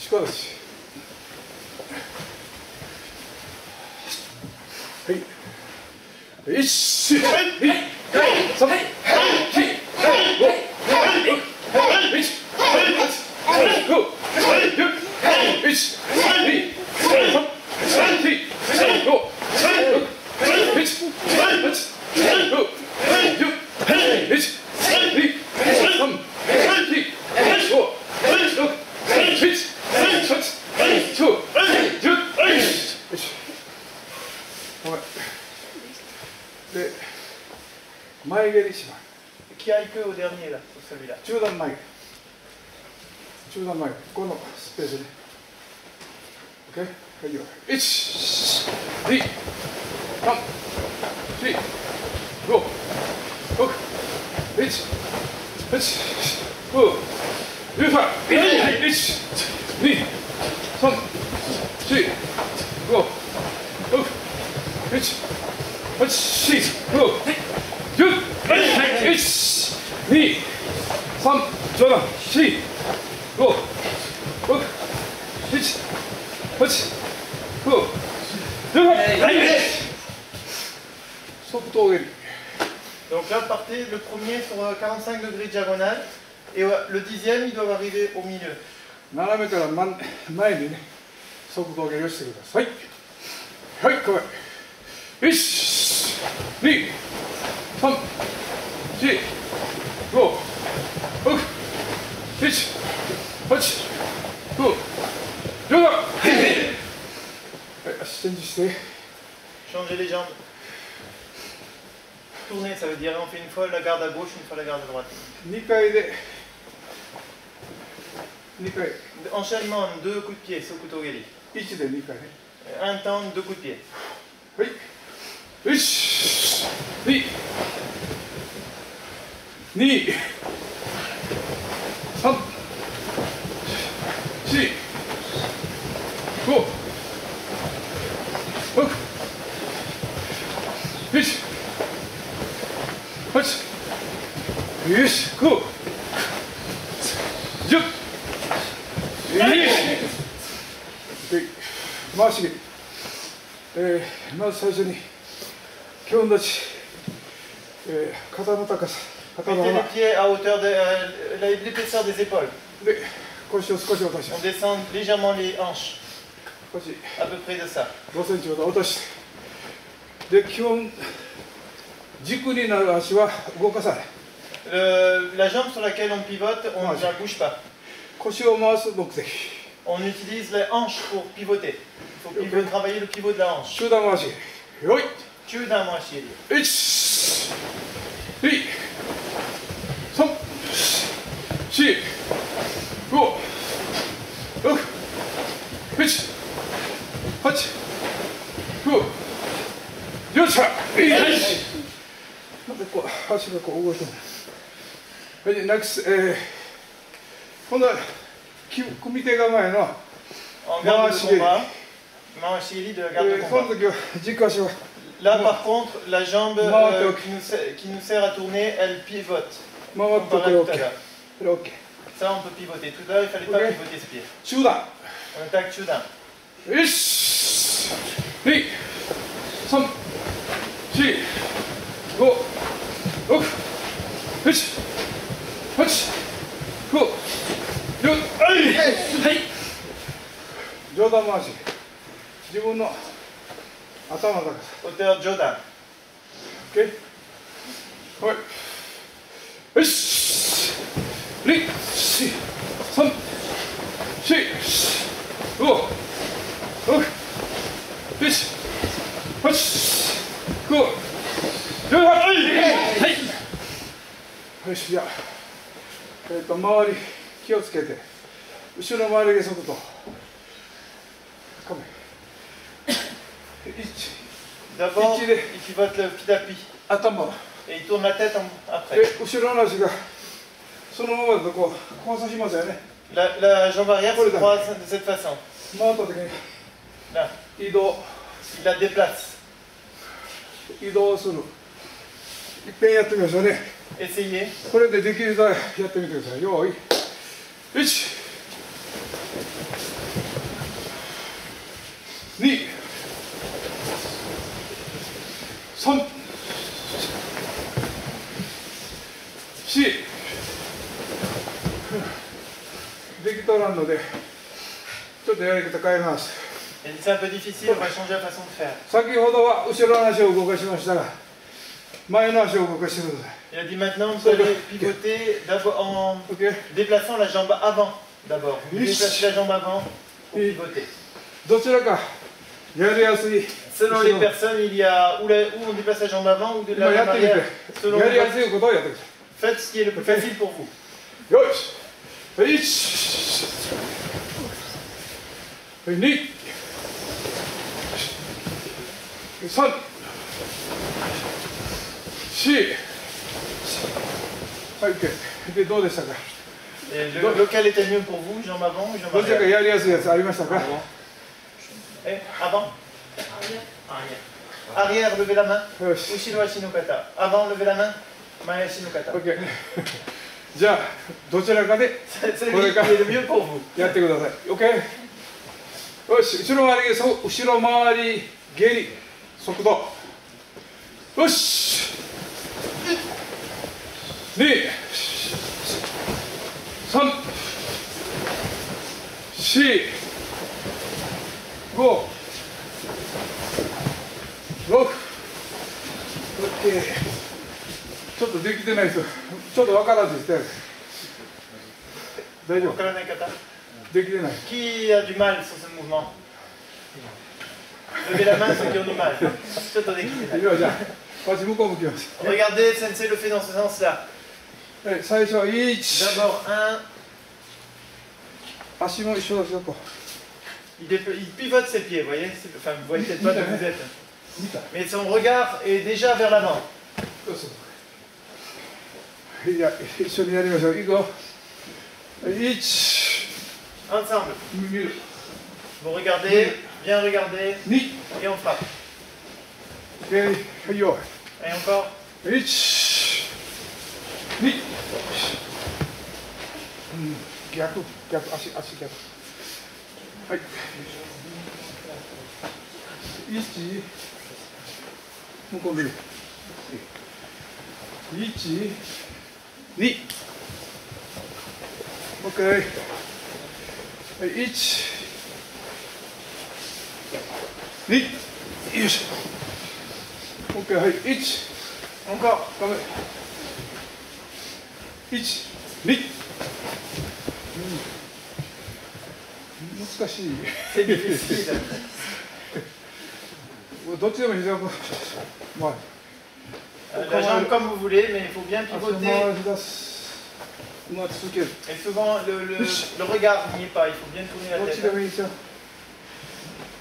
力出し。はい。1、2、3、4、5、で、前蹴りします。Qui a que au dernier là, sur celui-là. 中段前蹴り。中段前蹴り。このスペースね。OK? はいよ。1、2、3、4、5、6、1、8、9、13、1、2、3、4、5、6、1、8、9、10、1、2、3、上段、4、5、6、1、8、9、13、速頭蹴り。Donc là, partez le premier sur 45 degrés diagonale et le 10e, ils doivent arriver au milieu. 斜めから前にね、速頭蹴りをしてください。はい、構え。1、2、3、4、5、6、1、8、9、10だ。はい、足チェンジして。Changez les jambes. Tourner, ça veut dire on fait une fois la garde à gauche, une fois la garde à droite. 2回で。2回。Enchaînement, 2 coups de pied, ce couteau geli. 1で2回ね。Un temps, 2 coups de pied. はい。1、2、2、3、4、5、6、1、8、よし、9、10、回し蹴り。まず最初に基本立ち、肩の高さ、肩の Mettez 穴 les pieds à hauteur de l'épaisseur des épaules. で腰を少し落としま On す。 descend légèrement les hanches, 少し à peu près de ça. 5センチほど落として、で基本軸になる足は動かさない。La jambe sur laquelle on pivote, on ne la bouge pas. 腰を回す目的。 On utilise les hanches pour pivoter. Il faut travailler le pivot de la hanche. 中段回し。よい。中段回し蹴り。1、2、3、4、5、6、7、8、9、10、なんでこう足がこう動いてる。はい、ネクスト、今度は組手構えの回し蹴り。回し蹴り de la garde de その combat. 時は軸足は。 Là, par contre, la jambe qui nous sert à tourner, elle pivote. 回ってこれ OK。これ OK。 Ça, on peut pivoter. Tout à l'heure, il ne fallait pas pivoter ce pied. 中段。 On attaque Chudan. 1、2、3、4、5、6、7、8、9、10、はい。上段回し。自分の頭の高さ。 Hauteur Jodan. OK。はい。1、2、3、4、5、6、7、8、9、10、はい。よし、じゃあ、周り気をつけて、後ろ回りで速度。D'abord, il pivote le petit appui. 頭。 Et il tourne la tête après. で、後ろの足がそのままだとこう交差しますよね。 La jambe arrière se croise de cette façon. 回った時に Là, 移動。 il la déplace. 移動する。いっぺんやってみましょうね。 Essayez. これでできるだけやってみてください。よーい。1、3、4、できとらんので、ちょっとやり方変えます。C'est un peu difficile, on va changer la façon de faire. 先ほどは後ろの足を動かしましたが、前の足を動かしてください。Il a dit maintenant vous allez pivoter d'abord en déplaçant la jambe avant d'abord. Vous déplacez la jambe avant pour pivoter. どちらかやりやすい。 Selon les personnes, il y a où on déplace la jambe avant ou de la や jambe ってみて、 arrière. Selon やりやすいことをやってください。 Faites ce qui est le plus facile pour vous. よし、1、2、3、4、はい、OK。で、どうでしたか。 Et lequel était mieux pour vous, jambe avant ou jambe どちらか arrière? やりやすいやつありましたか。 Eh, avant. Arrière, levez la main. よし、 Ushiro Ashinokata. Avant, levez la main. Mae Ashinokata. OK。じゃあ、どちらかで C'est celui qui est le mieux pour vous. やってください。OK。よし、後ろ回り、後ろ回り、蹴り、速度。よし。2、3、4、5、6、OK。ちょっとできてない人、ちょっとわからずして。大丈夫。 Okaranai-kata. できてない。 Qui a du mal sur ce mouvement? Levez la main ceux qui ont du mal. Regardez, じゃあ、私向こう向きます。 Regardez, Sensei le fait dans ce sens-là. はい、最初は1、 D'abord 1, 足も一緒ですよ、こ il pivote ses pieds, vous voyez? Enfin, vous voyez peut-être pas d'où vous êtes. う。見た。 Mais son regard est déjà vers l'avant. そうそう。いや、一緒にやりましょう。いくよ。1、 Ensemble. 見る。 Vous regardez, bien regarder, 2、 et on frappe. はいよ。 Et encore. 1、2、逆、足逆。はい。1、向こう見る。1、2、OK。はい、1、2、よいしょ。OK、はい、1、 Encore. ダメ。1、2、難しい。 C'est difficile. どっちでも膝を、まあ、 La jambe comme vous voulez, mais il faut bien 足を pivoter. 回し出す。続ける。 Et souvent, le regard n'y est pas, il faut bien tourner la どっち tête. でもいいですよ。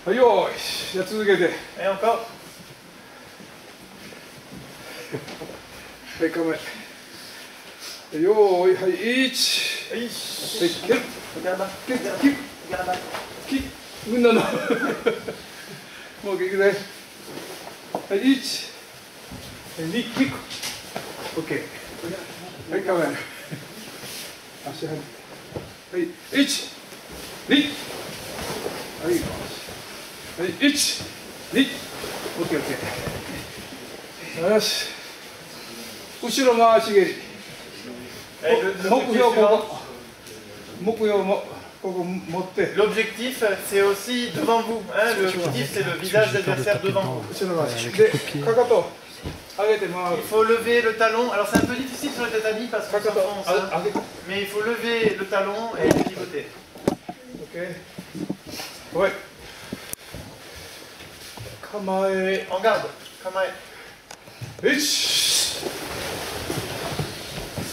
はい、よーし。じゃあ続けて。 Et encore. はい、構え。よーい、はい、1、 Oui. はい、蹴る。 Regarde là. 蹴る、 Regarde キック、 Regarde là. キック、みんなの。もういくね。はい、1、2、キック。OK。はい、構え。足入って。はい、1、2、はい、はい、1、2、OK、OK。よし。後ろ回し蹴り。 Et 目標ここ。目標もここ持って。 L'objectif, c'est aussi devant vous. Hein, l'objectif, c'est le visage de l'adversaire devant vous. 後ろ回し。で、かかと上げて回る Il。faut lever le talon. Alors, c'est un peu difficile sur le tatami parce qu'on かかと s'enfonce. Hein. 上げて。Mais il faut lever le talon et pivoter. OK。はい。構え。 En garde. Kamae. 1。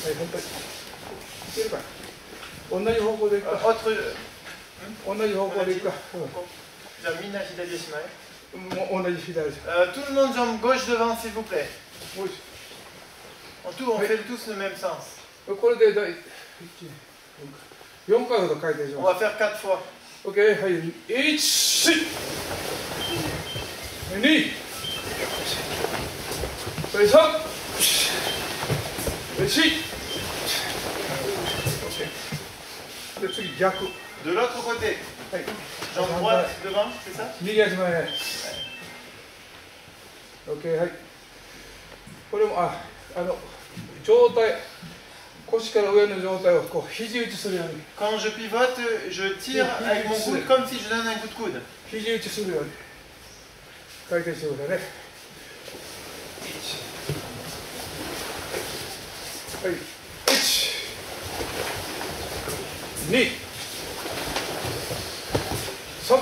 はい、本当に。いけるか。同じ方向でいくか。 Autre. 同じ方向でいくか。 じゃあみんな左足前。もう同じ左です。 Tout le monde jambe gauche devant, s'il vous plaît. よし。 En tout, on fait tous le même sens. これで4回ほど回転し On ま va faire 4 fois. す。OK、はい。1、2、3、4。で、次逆。 De l'autre côté. はい。 Jambe droite devant, c'est ça? 右足前。OK、はい。これも状態、腰から上の状態をこう肘打ちするように。 Quand je pivote, je tire avec mon coude comme si je donne un coup de coude. 肘打ちするように回転してくださいね。はい、1、2、3、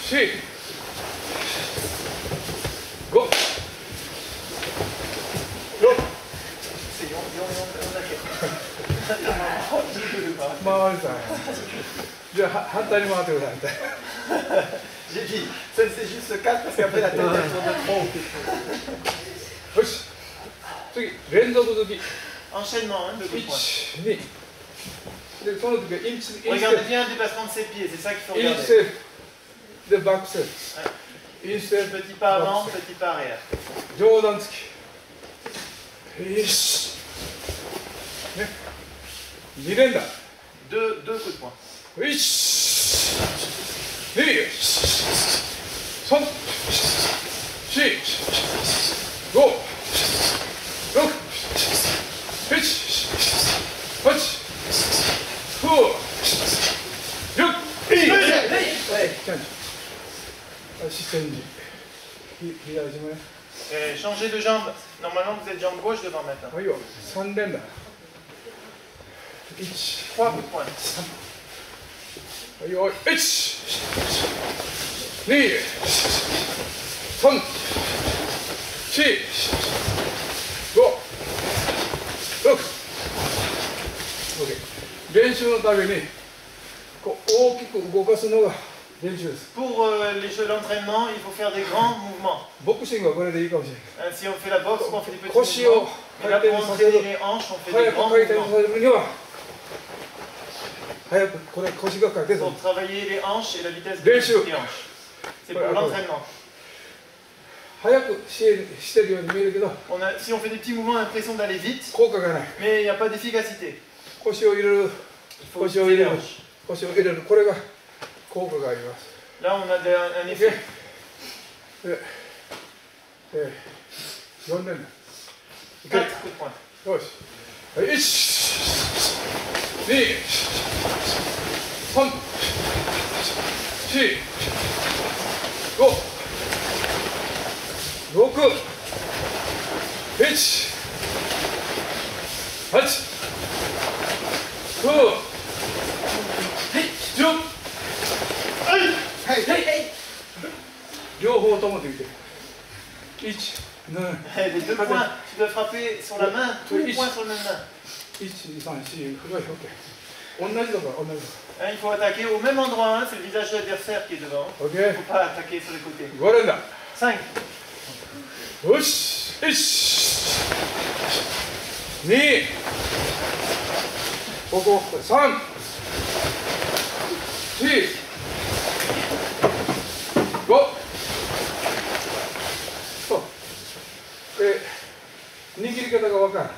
4、5、6。回りたい。じゃあ反対に回ってください。J'ai dit, ça c'est juste 4 parce qu'après la tête elle tourne trop. よし。次、連続突き。 Enchaînement, hein, de coups de poing. 1、2。で、その時はインステ Regardez ッ bien le déplacement de ses pieds, c'est ça qu'il faut プ、イン regarder. ステップ、で、バックステップ。インステップ、 Petit pas avant, petit pas arrière. 上段突き。よし。ね。2連打。 Deux coups de poing. 1、2、3、4、5、6、7、8、9、10、いい。チャンジ。足チェンジ。左足もね。Changez de jambe. Normalement vous êtes jambe gauche devant maintenant. はいよ。3連打。1、 3 coups de poing. はいよ。1、2、3、4、5、6。OK。練習のためにこう大きく動かすのが練習です。 Pour l'entraînement, il faut faire des grands mouvements. ボクシングはこれでいいかもしれない。 Si on fait la boxe, on fait des petits 腰を mouvements. Mais là, 回 pour 転させる entraîner les hanches, on fait des 早く grands 回転さ mouvements. せるには早くこれ腰が回転する。 Pour travailler les hanches et la vitesse Bien des sûr. hanches. C'est pour l'entraînement. 早くしてるように見えるけど Si on fait des petits mouvements, on a l'impression d'aller vite, 効果がない。 mais il n'y a pas d'efficacité. 腰を入れる、 Il faut 腰を utiliser 入れ les る、 hanches. 腰を入れる、これが効果があります。 Là, on a un effet. 4連打。 4 coups de poing. よし。1、2、3、4、5、6、7、8、9、10。両方ともできてる。1、2、Les deux points, tu dois frapper sur la main, tous les points sur la même main. 1、2、3、4、5、6、OK。同じとこ、同じと Hein, il faut attaquer au même endroit, hein, c'est le visage de l'adversaire qui est devant. こ。Il ne OK。faut pas attaquer sur les côtés. 5連打。 5. よし。1、2、ここ、3、4、5。そう。握り方がわからん。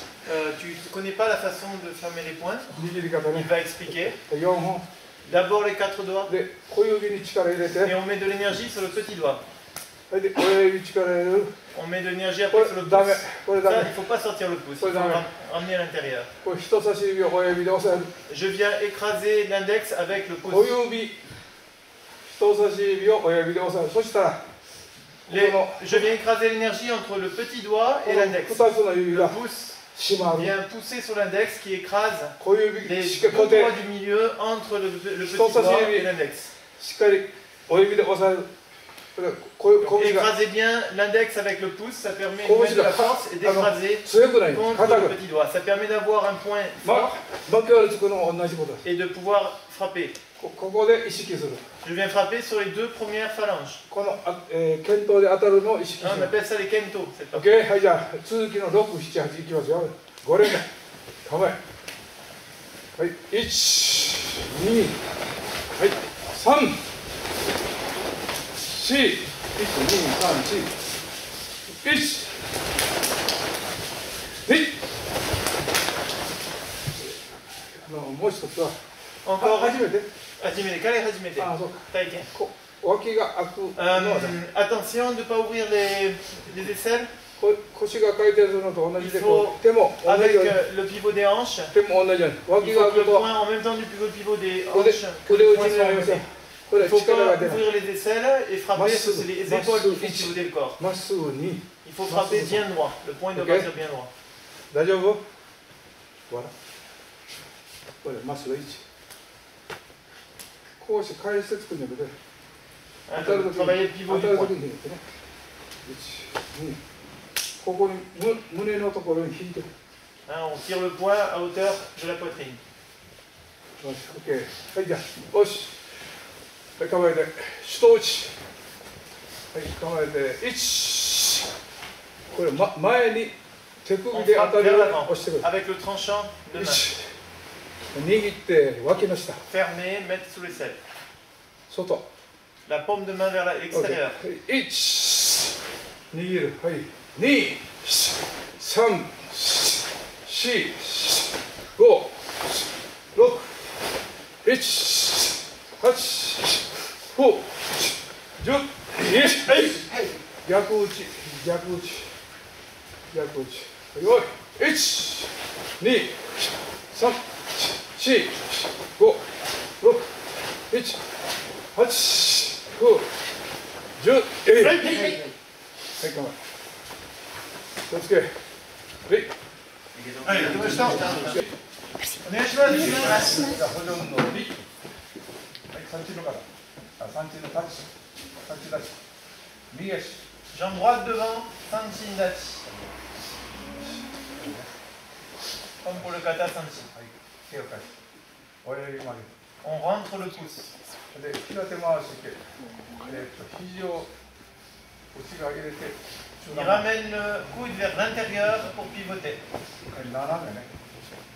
Tu ne connais pas la façon de fermer les poings. 握り方 Il ね。 va expliquer. 4本。 D'abord les 4 doigts で、小指に力入れて、 et on met de l'énergie sur le petit doigt. それで親指力入れる。 On met de l'énergie こ après れ sur le ダメ pouce. これダ Ça, メ il ne faut pas sortir le pouce, il faut Jamais. ramener à l'intérieur. これ人差し指を親指で押さえる。 Je viens écraser l'index avec le 小 pouce. 指、人差し指を親指で押さえる。そしたら、 Je viens écraser l'énergie entre le petit doigt こ et の l'index. 2つの指 Le が pouce 締まる。 vient pousser sur l'index qui écrase 小指 les しっか deux り固定 doigts du milieu entre le petit Sans doigt s'assurer. et l'index. しっかり親指で押さえる。これ拳が Écrasez bien l'index avec le pouce, ça permet de Comment mettre de la je la- force et d'écraser 強くない。 contre 硬 le く。 petit doigt. Ça permet d'avoir un point ま fort 負け割りつくのも同じことです。 et de pouvoir frapper. ここで意識する。 Je viens frapper sur les deux premières phalanges. この拳頭で当たるのを意識す Hein, on る。appelle ça les kento. Cette partie. OK、はい、じゃあ続きの6、7、8いきますよ。5連打。構え。はい、1、2、はい、3、4、1、2、3、4、1、2、もう一つは、 Encore. 初めて、 Hajimete, kare hajimete. あ、そうか、Taiken. こう脇が開くのはね、 Attention de ne pas ouvrir les aisselles. 腰が回転するのと同じで、 Il faut 手も同じ avec ように、 le pivot des hanches. 手も同じように、 Il 脇が faut 開 que く le と point, en même temps du pivot des 腕 hanches, que 腕 le 打ち point に soit なりますよ。 emmêlé. これ Il faut 力 pas が出ない。 ouvrir les aisselles et frapper, Massou. c'est les Massou. épaules qui font pivoter le corps. まっすぐに、 Il faut frapper bien droit. Le point doit Ok. partir bien droit. 大丈夫？ほら。これまっすぐ1。こうして返してつくんだけど、 Hein, 当たるとき travailler に le pivot 当た du ると point. きにね。1、2。ここに胸のところに引いて。 Hein, on tire le point à hauteur de la poitrine. よし、OK。はい、じゃあ、よし。はい、構えて、手刀打ち。はい、構えて、1。これ、前に手首 On で当 frappe たる vers ように l'avant 押してくる。 avec le tranchant de main. 1。握って脇の下、 Fermer, mettre sous l'aisselle. 外。 La paume de main vers l'extérieur. 1、握る。はい。2、3、4、5、6、7、8、9、10、はい。逆打ち、逆打ち、逆打ち。はい、1、2、3、4、5、6、7、8、9、10、はい、頑張れ。気をつけ。はい。はい、やってました。お願いします。じゃあ、補助運動に。はい、三チのから。あ、三チのタッチ。タッチタッチ。右足。 Jambe droite devant, Sanchin Dachi. Comme pour le kata Sanchin. はい、手を返す。親指曲げる。 On rentre le pouce. で、平手回して、肘を内側入れて、 Il ramène le coude vers l'intérieur pour pivoter. 斜めね。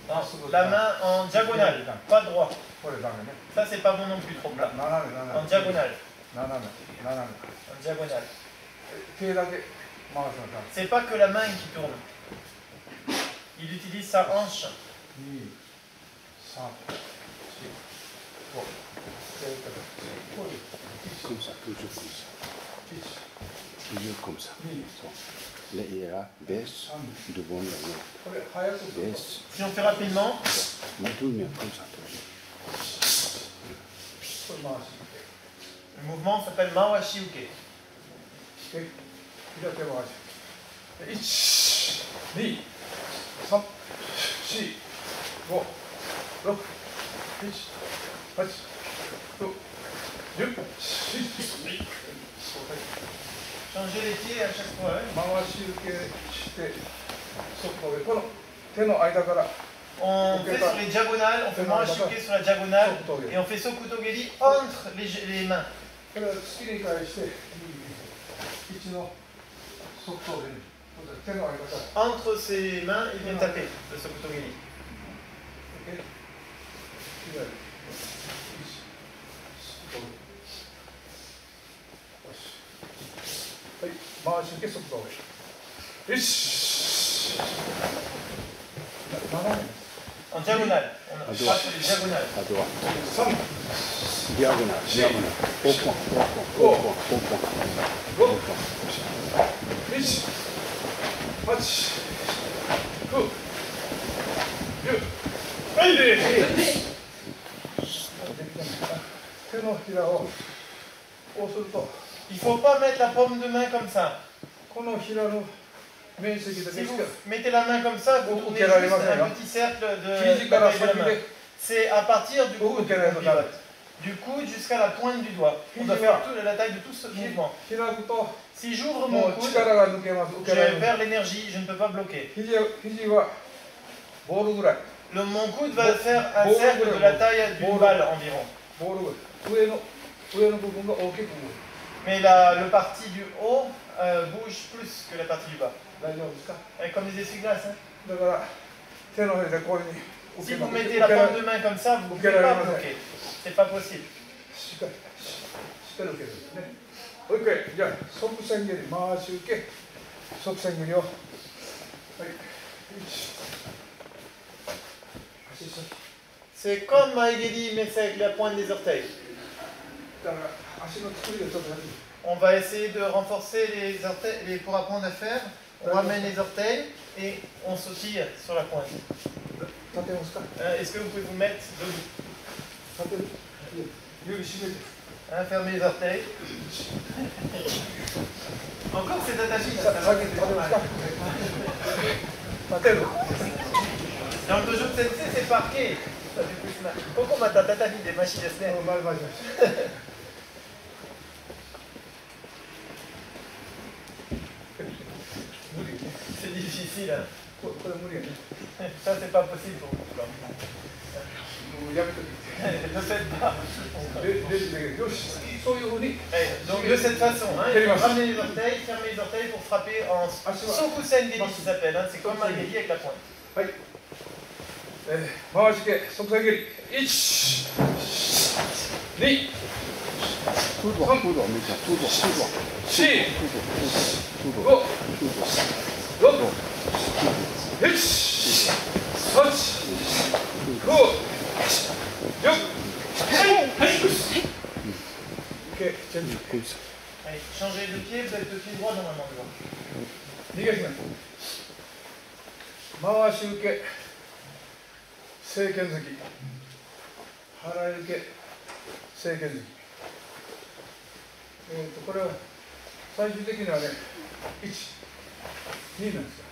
Non, la main en diagonale, pas droit. これダメね。 Ça, c'est pas bon non plus, trop plat. 斜め、斜め。 En diagonale. 斜め、斜め。 En diagonale. 手だけ回すのか。 C'est pas que la main qui tourne. Il utilise sa hanche. 2、3、4、5。Comme ça, toujours comme ça. 1、 Toujours comme ça. 2、 Là, il y a baisse, 3。 devant la main. これ早くすると。 Baisse, Si on fait rapidement, maintenant, comme ça, toujours. これ回して。 le mouvement s'appelle Mawashi Uke. で、平手回し。1、2、3、4、5、6、7、8、9、10、Changer les pieds à chaque fois. hein. 回し受けして外でこの手の間から On fait sur les diagonales, on fait Mawashi Uke sur la diagonale et on fait Sokutogeri entre les mains. これを突きに返して一の外で手の間から Entre ses mains, il vient taper le Sokutogeri. 左はい回し受け外でよし斜め En diagonale. On passe sur les diagonales. À droite. 3 Diagonale, diagonale. Au point, au point, au point, au point. 5 Au point. 1 8 9 10はいで手のひらをこうすると Il ne faut pas mettre la paume de main comme ça. このひらの面積だけ Si し vous か mettez la main comme ça, vous tournez juste un petit cercle de la taille de la main. C'est à partir du coude qu'on pivote. Du coude jusqu'à la pointe du doigt. On doit faire la taille de tout ce mouvement. 開くと Si j'ouvre も mon う coude, 力が抜けます受けられ je る perds l'énergie, je ne peux pas bloquer. 肘はボールぐらい Mon coude va faire un cercle de la taille d'une balle environ. ボールぐらい上の部分が大きく動く Mais le parti du haut bouge plus que la partie du bas. 大丈夫ですか Comme les essuie-glaces. Hein. だから手のひらでこういうふうに Si vous mettez la paume de main comme ça, vous ne pouvez pas bloquer. C'est pas possible. しっかり受けるんですね。もう一回、じゃあ、側線蹴り、回し受け、側線蹴りを。はい。足先。 C'est comme Maegedi, mais c'est avec la pointe des orteils. だから On va essayer de renforcer les orteils pour apprendre à faire. On ramène les orteils et on sautille sur la pointe. Est-ce que vous pouvez vous mettre debout? Fermez les orteils. Encore c'est attaché. Dans le dojo de sensei, c'est parqué. Ça fait plus mal. Pourquoi on m'a tatami des machines à snack? C'est difficile. Hein. Ça, c'est pas possible pour vous. Ne faites pas. Donc de cette façon, hein, ramenez les orteils, fermez les orteils pour frapper en sokusen geri, ça s'appelle. Hein, c'est comme un geri avec la pointe. 回し蹴、即座蹴り。1、2、tout droit, tout droit, mais tout droit, tout droit. 4、tout 5、 droit, 6、5、6、7、8、9、10。OK、チェンジ。Allez, changez de pied, vous êtes de pied droit normalement. 逃げしめ。回し受け。正拳突き、払い受け、正拳突き。これは最終的にはね、1、2なんですよ。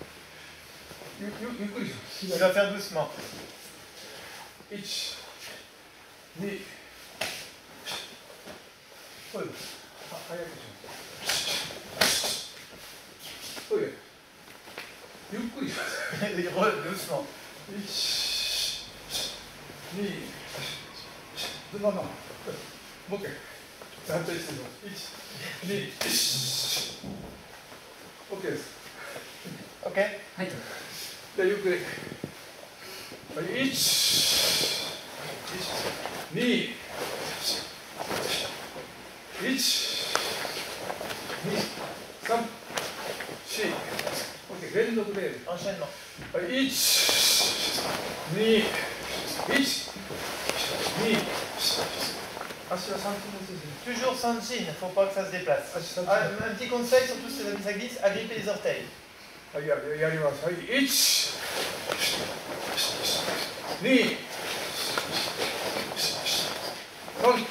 ゆっくりします。Il va faire doucement. 1、2、そうです。早くします。そうです。ゆっくりします。doucement. 1、2、まあまあ、もう一回、ちゃんとしてみます。1、2、OK です。OK？ はい。じゃあ、ゆっくり。1、2、1、2、3、4、OK、連続で。Enchaînement。1、2、1、2、toujours sans chin, il ne faut pas que ça se déplace. Un petit conseil, surtout si ça glisse, agrippez les orteils. やります。はい、1、2、3、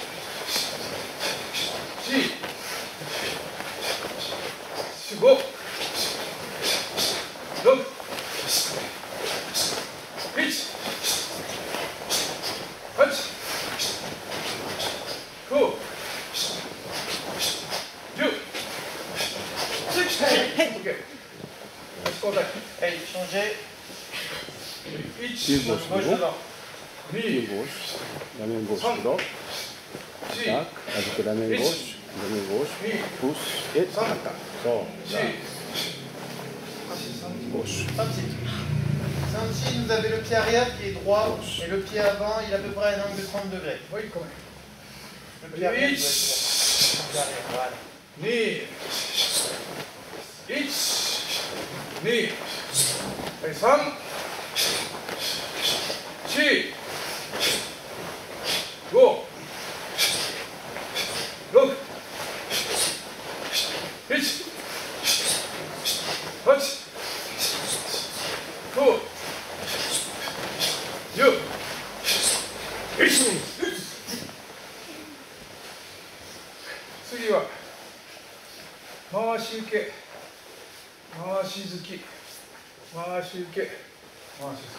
4、5、6、1、8、9、10、OK。Allez, changez. Pied gauche, Gauche devant. pied gauche, la main gauche dedans. Tac, avec la main gauche, pousse et attaque. Sors, là. Gauche. Sanchi, vous avez le pied arrière qui est droit et le pied avant, il a à peu près un angle de 30 degrés. Oui, quand même. Le pied arrière, voilà. 2、1、2、3、4、5、6、7、8、9、10、次は回し受け、回し突き、回し受け、回し突き、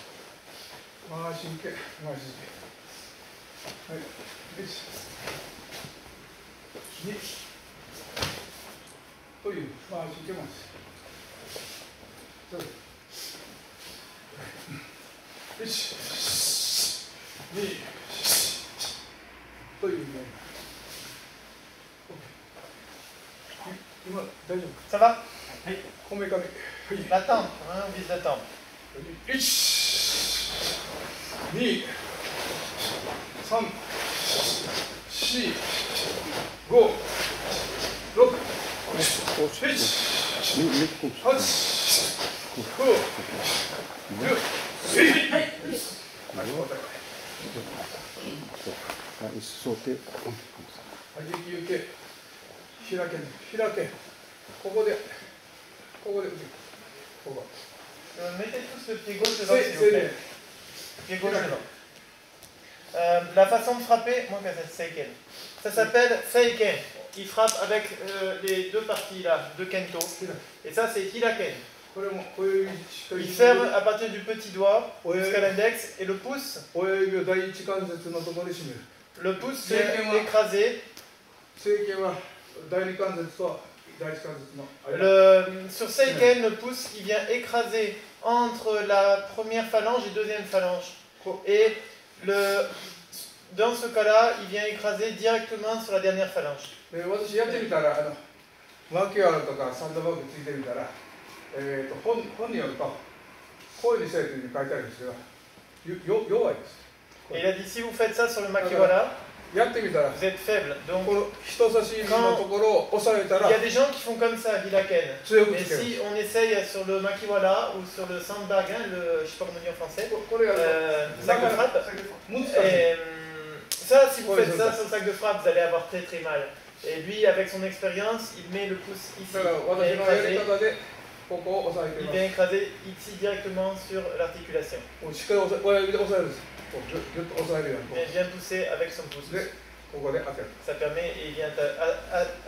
回し受け、回し突き。はい、1、2という回し受けます。そうです。1、2というね。今大丈夫。Ça va? はい。こめかみ。La tempe, hein, on vise la tempe. 1、2、3、4、5、6、7、8、9、10。はい。Il sautait. 弾き受け、開け、開け、ここで、ここで、ここ。Mettez tous le pied gauche devant, s'il vous plaît. Pied gauche devant. La façon de frapper, moi, c'est Seiken. Ça s'appelle Seiken. Il frappe avec les deux parties là, de Kento. Et ça, c'est Hiraken. Il ferme à partir du petit doigt jusqu'à l'index et le pouce. Le pouce c'est écrasé. Sur Seiken, le pouce il vient écraser entre la première phalange et deuxième phalange. Et dans ce cas-là, il vient écraser directement sur la dernière phalange. Et il a dit si vous faites ça sur le makiwara, vous êtes faible. Donc, il y a des gens qui font comme ça, Hiraken. Mais si on essaye sur le makiwara ou sur le sandbag, je ne sais pas comment on dit en français, sac de frappe, ça, si vous faites ça sur le sac de frappe, vous allez avoir très très mal. Et lui, avec son expérience, il met le pouce ici. Il vient écraser ici directement sur l'articulation. Il vient pousser avec son pouce. Ça permet, et il vient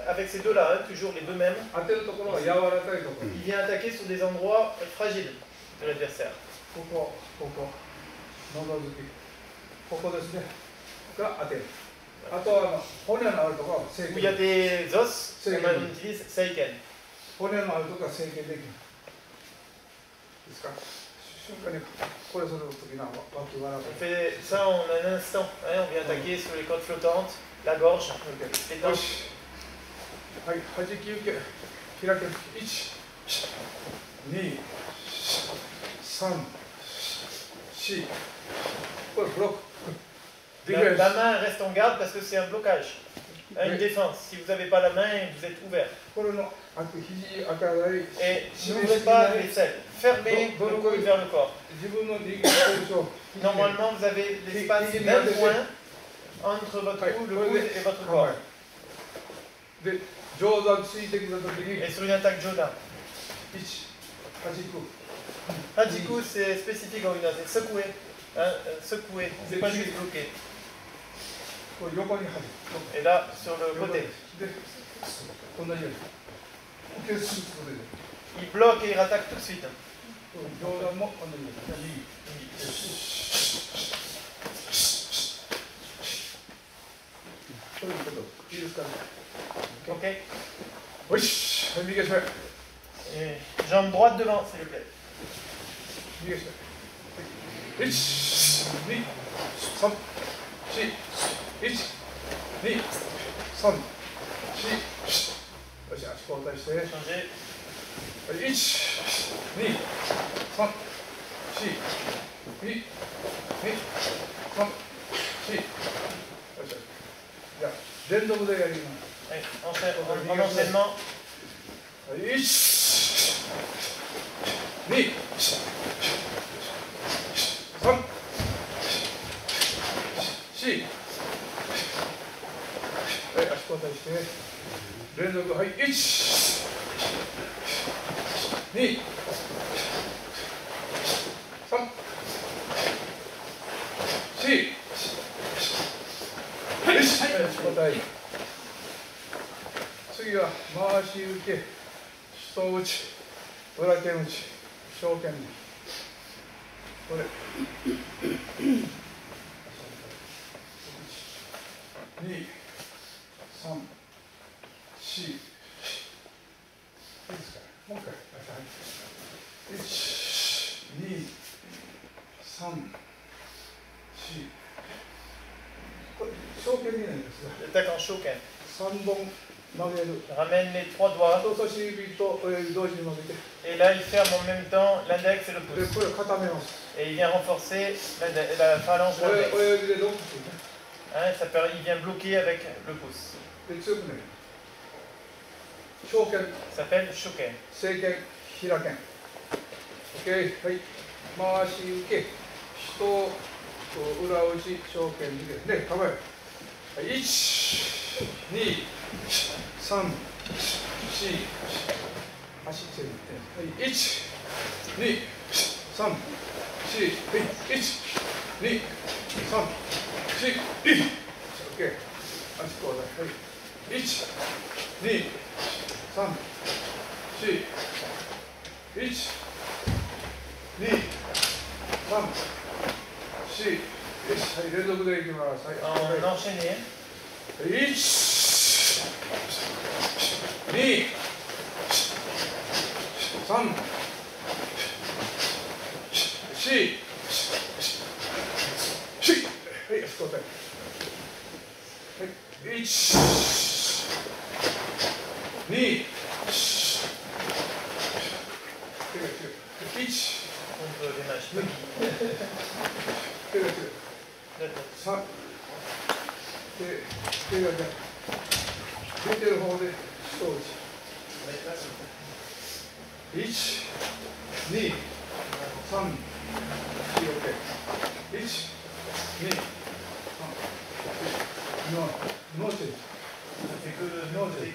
avec ces deux-là, toujours les deux mêmes, il vient attaquer sur des endroits fragiles de l'adversaire. Où il y a des os, on utilise Seiken. On fait ça en un instant, on vient attaquer sur les côtes flottantes, la gorge, les dents. La main reste en garde parce que c'est un blocage, une défense. Si vous n'avez pas la main, vous êtes ouvert. Et n'ouvrez pas l'aisselle. Fermez le coude vers le corps. Normalement, vous avez l'espace d'un point entre votre coude, le coude et votre corps. Et sur une attaque Joda. Hajiku, c'est spécifique en Uda, c'est secouer. Secouer, c'est pas juste bloquer. Et là, sur le côté. Il bloque et il attaque tout de suite. Ok. Et jambe droite devant, s'il vous plaît. 1、2、3、4、1、2、3、4、よし、足交代して。1、2、3、4、2、2、3、4。よし。じゃあ、連続でやります。はい、en enchaînement. 1、2、3、4。はい、足交代して。連続、はい、1、2、3、4。はい、足交代。次は回し受け、外打ち、裏剣打ち、小剣。これ。2、3、4。いいですか。もう一回。1、2、3、4。これ、小剣になりますが。Attaque en shoken. 3本。Ramène les trois doigts. Et là, il ferme en même temps l'index et le pouce. Et il vient renforcer la phalange de l'index. Il vient bloquer avec le pouce. Ça s'appelle shoken. Ok, 回し受け、人、裏打ち、証券で、ね、構え。1、2、3、4、足ついて、1、2、3、4、1、2、3、4、OK。足こうだ。1、2、3、4、1、2、3、4、よし、はい、連続でいきます。はい、On enchaîne. 1、2、3、4、はい、足交代。はい、1、2、1、On peut démarrer. 3、で、手が出てる方で、一打ち。1、2、3、4、OK。1、2、3、ノーチェンジ。ノーチェンジ。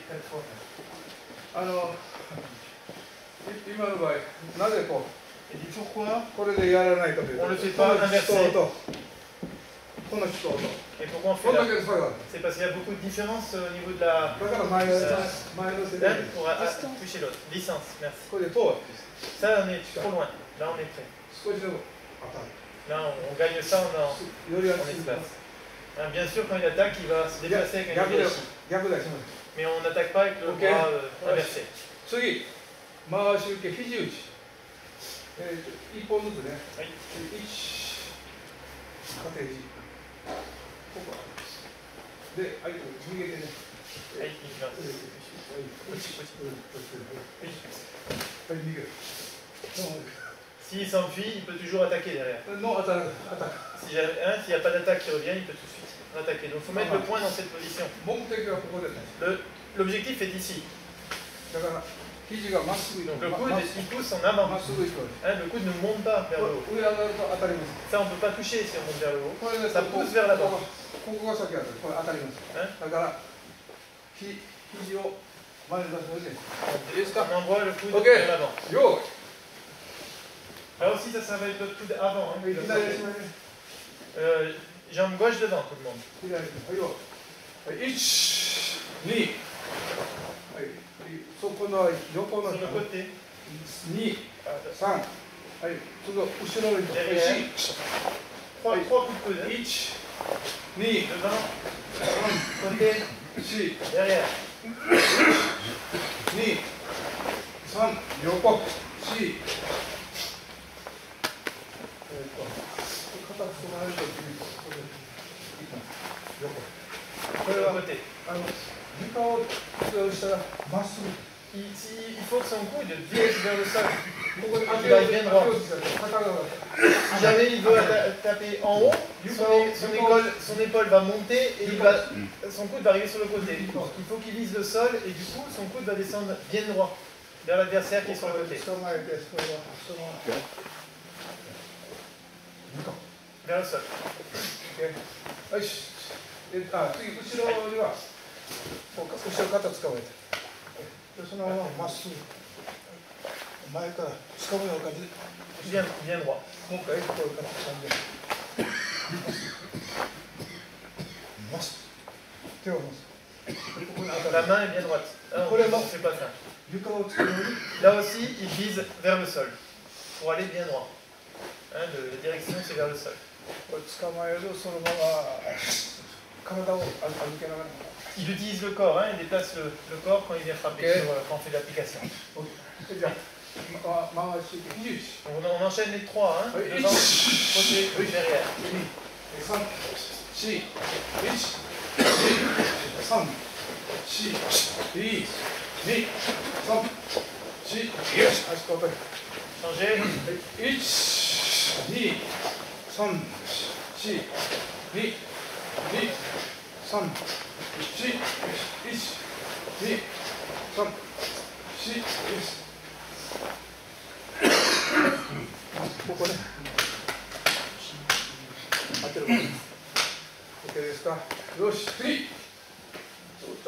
今の場合、なぜこう、これでやらないかというと、この人と、この人と。Et pourquoi on fait là? C'est parce qu'il y a beaucoup de différences au niveau de la distance pour toucher l'autre. Distance, merci. Ça, on est trop loin. Là, on est prêt. Là, on gagne ça en espace. Hein, bien sûr, quand il attaque, il va se déplacer avec un hiérarchie. Mais on n'attaque pas avec le bras inversé. 次、回し受け、肘打ち。一本ずつね。はい。1、縦肘。ここで、はい、逃げてね。はい、いきます。はい、逃げる。S'il s'enfuit, il peut toujours attaquer derrière. Non, attaque. S'il n'y a pas d'attaque qui revient, il peut tout de suite attaquer. Donc il faut mettre le point dans cette position. L'objectif est ici. Donc le coude, il pousse en avant. Le coude ne monte pas vers le haut. Ça, on ne peut pas toucher si on monte vers le haut. Ça pousse vers l'avant. On envoie le coude vers l'avant. Là aussi, ça va être le coude avant. Jambe gauche devant, tout le monde. 1、2、そこの横の Sur le côté. 2、3、はい、その後ろに Derrière. 3 coups de coude. 1、2、 Devant. 3、 Côté. 4、 Derrière. 2、3、横、4、片くそがあるときに、これ、横。これは、côté. 床を使うしたら、まっすぐ。Il faut que son coude vise vers le sol. Il va bien droit. Si jamais il veut taper en haut, son épaule va monter et son coude va arriver sur le côté. Il faut qu'il vise le sol et du coup son coude va descendre bien droit vers l'adversaire qui est sur le côté. Vers le sol. よし。次、後ろには、後ろ肩つかまえて。そのまままっすぐ。前からつかむような感じで。Bien droit. もう一回、こういう感じで。まっすぐ。手をまっすぐ。 La main est bien droite. C'est pas ça. 床をつかむように。 Là aussi, il vise vers le sol pour aller bien droit. Hein, la direction, c'est vers le sol. これ捕まえるそのまま体を預けながら。 Il utilise le corps, hein, il déplace le corps quand il vient frapper, quand on fait l'application. On enchaîne les trois, hein, devant, côté, derrière. 3、4、1、3、4、2、3、4、よし、足交代。 Changer. 1、2、3、4、2、2、3、4、1、2、3、4、ここね。当てるかな。OK ですか。よし、次。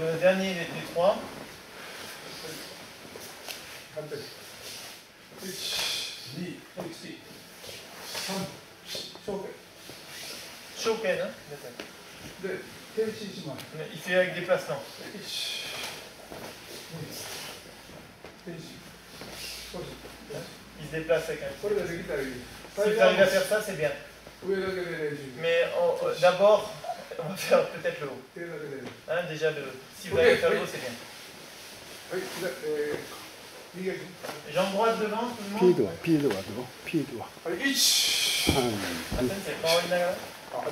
Le dernier des trois. Shoken, hein? Il fait avec déplacement. Il se déplace avec un. Si vous arrivez à faire ça, c'est bien. Mais d'abord, on va faire peut-être le haut. Hein, déjà le haut. Si vous arrivez à faire le haut, c'est bien. Jambe droite devant, tout le monde. pied droit devant, pied droit. Attends, c'est pas envie de la 3,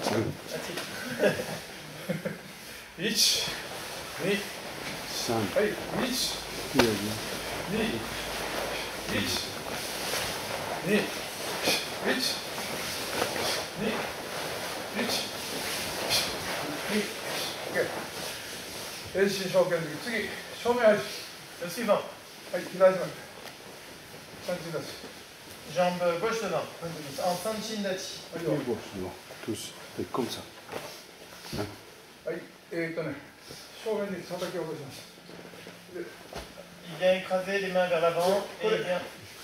Le suivant. Jambe gauche devant. En Sanchindachi. pied gauche devant, tous, et comme ça. Il vient écraser les mains vers l'avant et il vient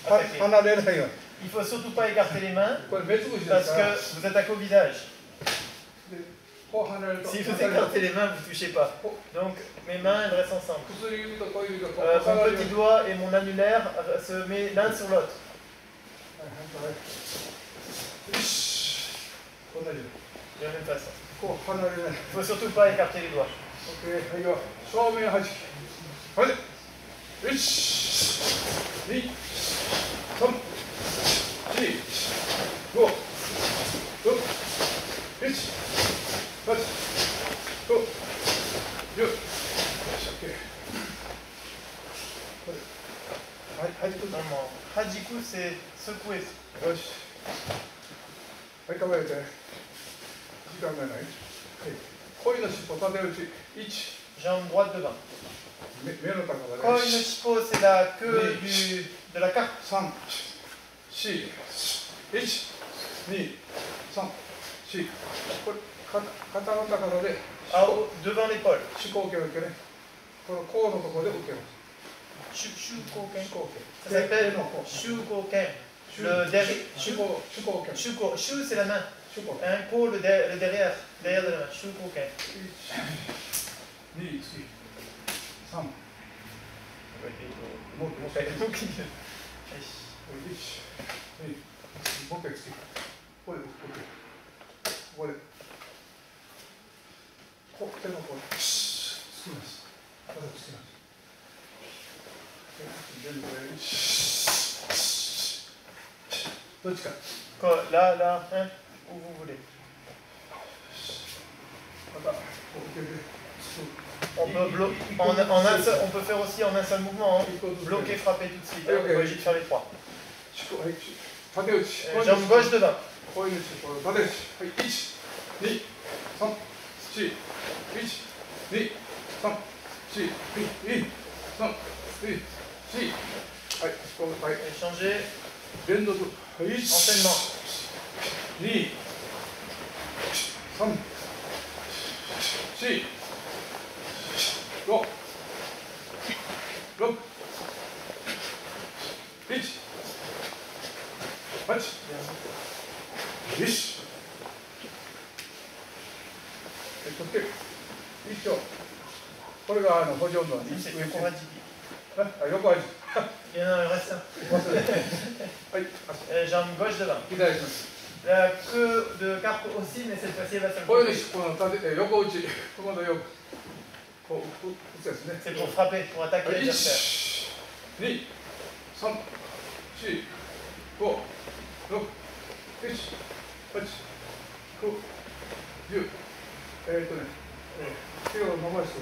attaquer. Il ne faut surtout pas écarter les mains parce que vous attaquez au visage. Si vous écartez les mains, vous ne touchez pas. Donc mes mains elles restent ensemble. Mon petit doigt et mon annulaire se mettent l'un sur l'autre. De la même façon. Il ne faut surtout pas écarter les doigts. 1、2、3、4、5、6、7、8、9、10。よし、OK。これ、はい、はじく。Hajiku, c'est secouer. よし。はい、構えて。時間がない。はい。鯉の尻尾、縦打ち。1。Jambe droite devant. 目の高さで。Koi no shippo, c'est la queue de la carte. 3、4、1、2、3、4。これ、肩の高さで。Devant l'épaule. 手口径を受けね。この甲のところで受けます。Shukoken. 手口径。 Ça s'appelle Shukoken. Le derrière. Shu, c'est la main. Un ko, le derrière de la main. Shukoken. 1、2、3。もう一回。もう一回つけ。これで、これ。手のこうつきます。肩つきます。どっちか。Là, hein, où vous voulez. On peut faire aussi en un seul mouvement, hein. Bloquer, frapper tout de suite. On est obligé de faire les trois. Jambe gauche devant. 1、2、3、4、1、2、3、4、1、3、4、はい、changer. 連続。Enchaînement. 2、3、4、5、6、7、8、よし。一緒。これが補助の横はじき。横はじき。Il y en a un reste. Jambe gauche devant. 左です。La queue de carpe aussi, mais cette fois-ci elle va seこれでこの横打ち。この横。こう打つですね。C'est pour frapper, pour attaquer l'adversaire. 1、2、3、4、5、6、7、8、9、10。手を伸ばして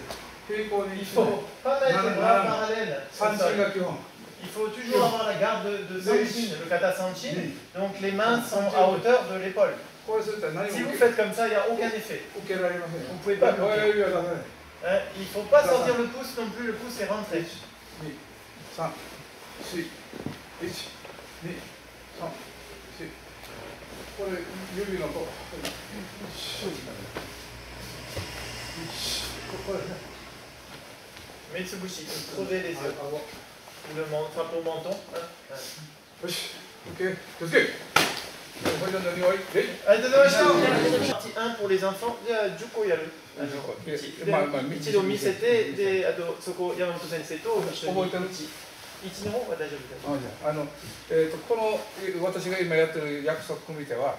平行に。Il faut pas mettre les bras parallèles. 三振が基本。Il faut toujours avoir la garde de Sanchin, le kata Sanchin. Donc les mains sont à hauteur de l'épaule. Si vous faites comme ça, il n'y a aucun effet. Vous ne pouvez pas bloquer. Il ne faut pas sortir le pouce non plus, le pouce est rentré. 3、4、1、2、3、4。これ指のこう。Mitsubishi, crevez les yeux. Ou le frappe au menton. Ok, partie 1 pour les enfants. Il y a Juko Yaru. Ichido misete, de Soko Yamamoto sensei to一緒に1の方が大丈夫です。この私が今やってる約束組手は、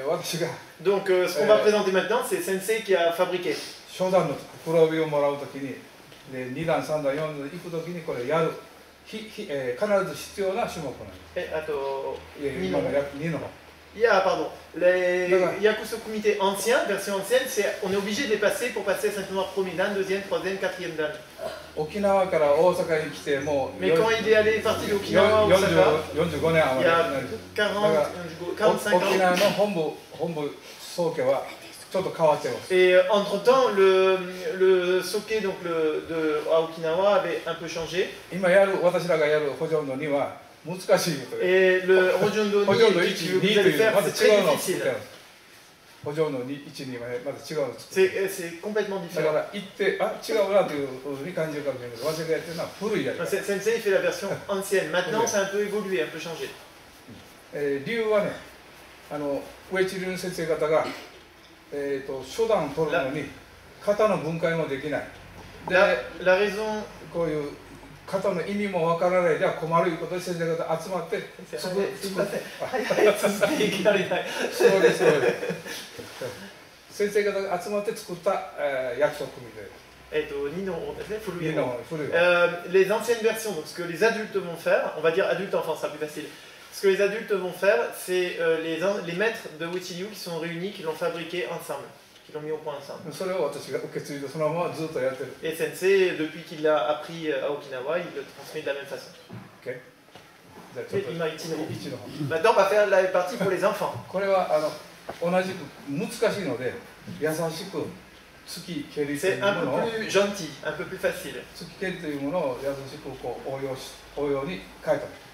私が Donc ce qu'on va présenter maintenant, c'est Sensei qui a fabriqué. 初段の黒帯をもらうときに、2段、3段、4段行くときにこれやる。必ず必要な種目なんです。あと2の方。Il y a, pardon, les Yakuso comité ancien, version ancienne, on est obligé de les passer pour passer simplement premier dan, deuxième, troisième, quatrième dan. 沖縄から大阪に来てもう Mais quand il est allé parti d'Okinawa à Osaka, 45年余り il y a 45 ans. 沖縄の本部宗家はちょっと変わってます。 Et entre-temps, le soke donc à Okinawa avait un peu changé. 今私らがやる補助の2は難しいことで。Et le Hojondo 2 que vous allez faire, c'est très difficile. 補助の1、2はまた違うの作る。C'est complètement différent. だから行って、あ、違うなというふうに感じるかもしれないけど、私がやってるのは古いやり方。Sensei fait la version ancienne. Maintenant, c'est un peu évolué, un peu changé. 理由はね、上地流の先生方が、初段を取るのに型の分解もできない。で、la raison こういう型の意味もわからないでは困るということで先生方集まってすみません。続けられない。そうですそうです。先生方が集まって作った約束組で。Les anciennes versions, donc ce que les adultes vont faire, on va dire adultes enfants, ça sera plus facile. Ce que les adultes vont faire, c'est les maîtres de Wichiryu qui sont réunis, qui l'ont fabriqué ensemble, qui l'ont mis au point ensemble. Et Sensei, depuis qu'il l'a appris à Okinawa, il le transmet de la même façon. Maintenant, on va faire la partie pour les enfants. C'est un peu plus gentil, un peu plus facile.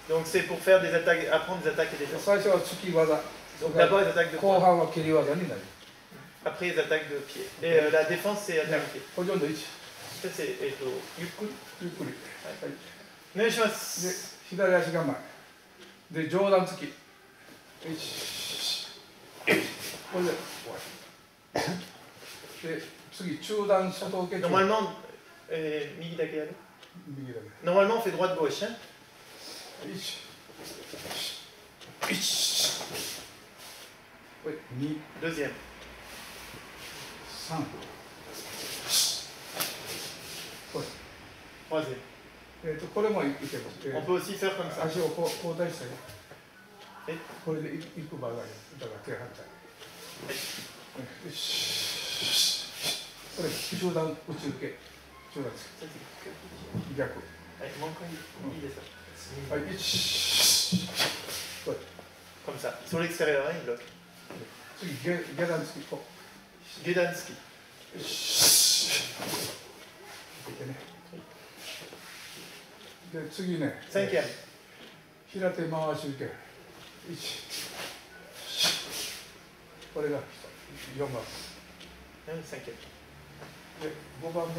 Donc c'est pour faire des attaques, apprendre des attaques et des défenses. Donc d'abord les attaques de poing. Après les attaques de pied. Et la défense c'est attaque de pied. Ça c'est yukkuri. Normalement, normalement on fait droite-gauche. Hein? Deuxième. Troisième. On peut aussi faire comme ça. Comme ça. Sur l'extérieur, il bloque. Gedanski. Cinquième. Cinquième.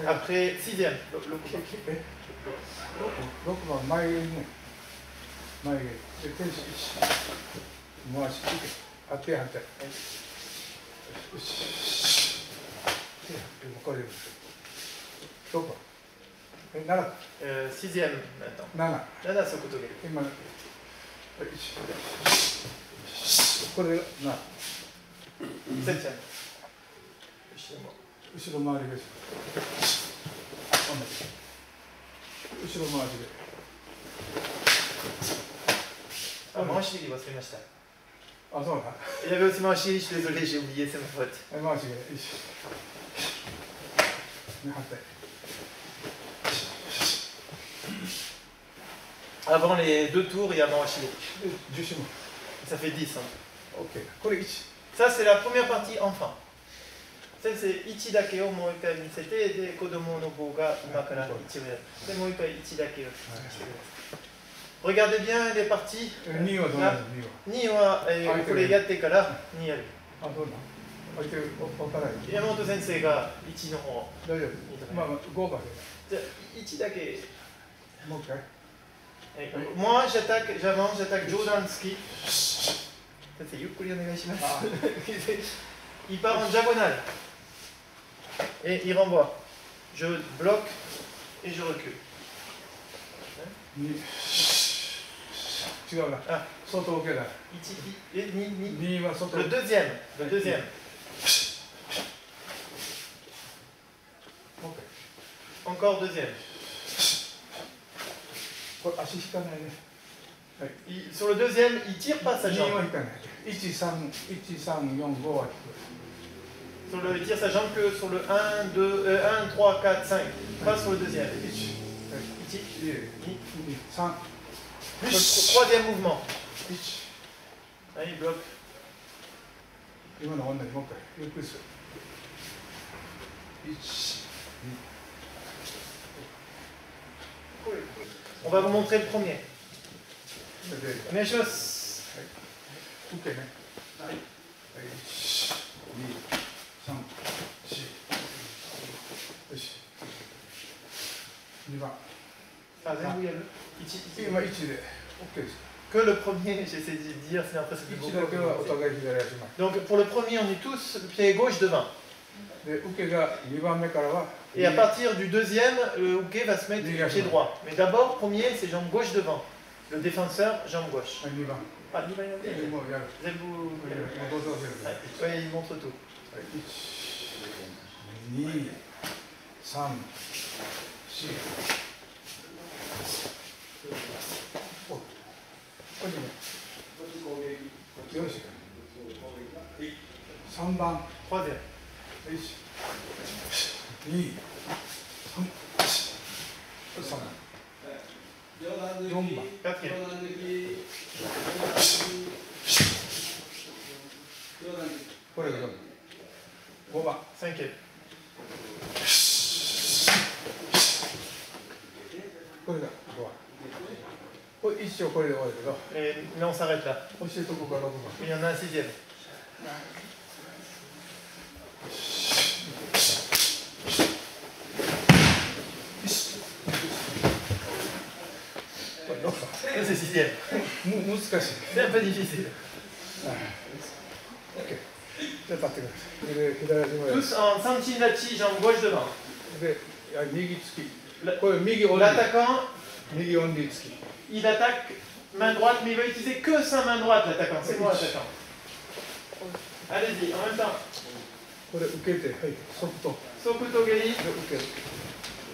Après, sixième. Sixième maintenant. Nana Sokotoge. Septième. Ah, Manchiri, il y avait aussi Manchiri, je suis désolé, j'ai oublié, c'est ma faute. Avant les 2 tours, il y a Manchiri. Ça fait 10. Hein. Ça, c'est la première partie enfant. Ça, c'est Ichi dake o mou ikai misete, de kodomo no hou ga ima kara ichi o yaru. De mou ikai ichi dake o. Regardez bien les parties. Ni wa kore yatte kara ni yaru. Yamamoto sensei ga ichi no hou. Ichi dake. Moi, j'avance, j'attaque Jodanski. C'est yukkuri onegaishimasu. Il part en diagonale. Et il renvoie. Je bloque et je recule. Ah. Le deuxième. Le deuxième. Encore deuxième. Sur le deuxième, il tire pas sa jambe. Il tire sa jambe que sur le 1, 2, 1, 3, 4, 5. Pas sur le deuxième. Plus troisième mouvement. Là, il bloque. On va vous montrer le premier. Première chose. Que le premier, j'essaie de dire, c'est l'impression que beaucoup. Donc pour le premier, on est tous le pied gauche devant. Et à partir du deuxième, le uke va se mettre pied droit. Mais d'abord, premier, c'est jambe gauche devant. Le défenseur, jambe gauche. Ah, il montre tout. 2, 3, 3、4、ここにね、よし、3番、 Troisième. 1、2、3、4番、 Quatrième. これが5番、 Cinquième. これが5番。これ一応これで終わるけど、 Mais on s'arrête là. 教えとこうか6番。 Il y en a un sixième. これ6番。 Ça, c'est sixième. 難しい。 C'est un peu difficile. OK。じゃあ立ってください。で、左足もやる。 Tous en Sanchinachi, jambe gauche devant. で、右突き。これ右オンリー。 L'attaquant, 右オンリー突き。 il attaque main droite, mais il va utiliser que sa main droite, l'attaquant. C'est moi l'attaquant. Allez-y, en même temps. これ受けて、はい、ソフト。 Sokutogeri, で、受ける。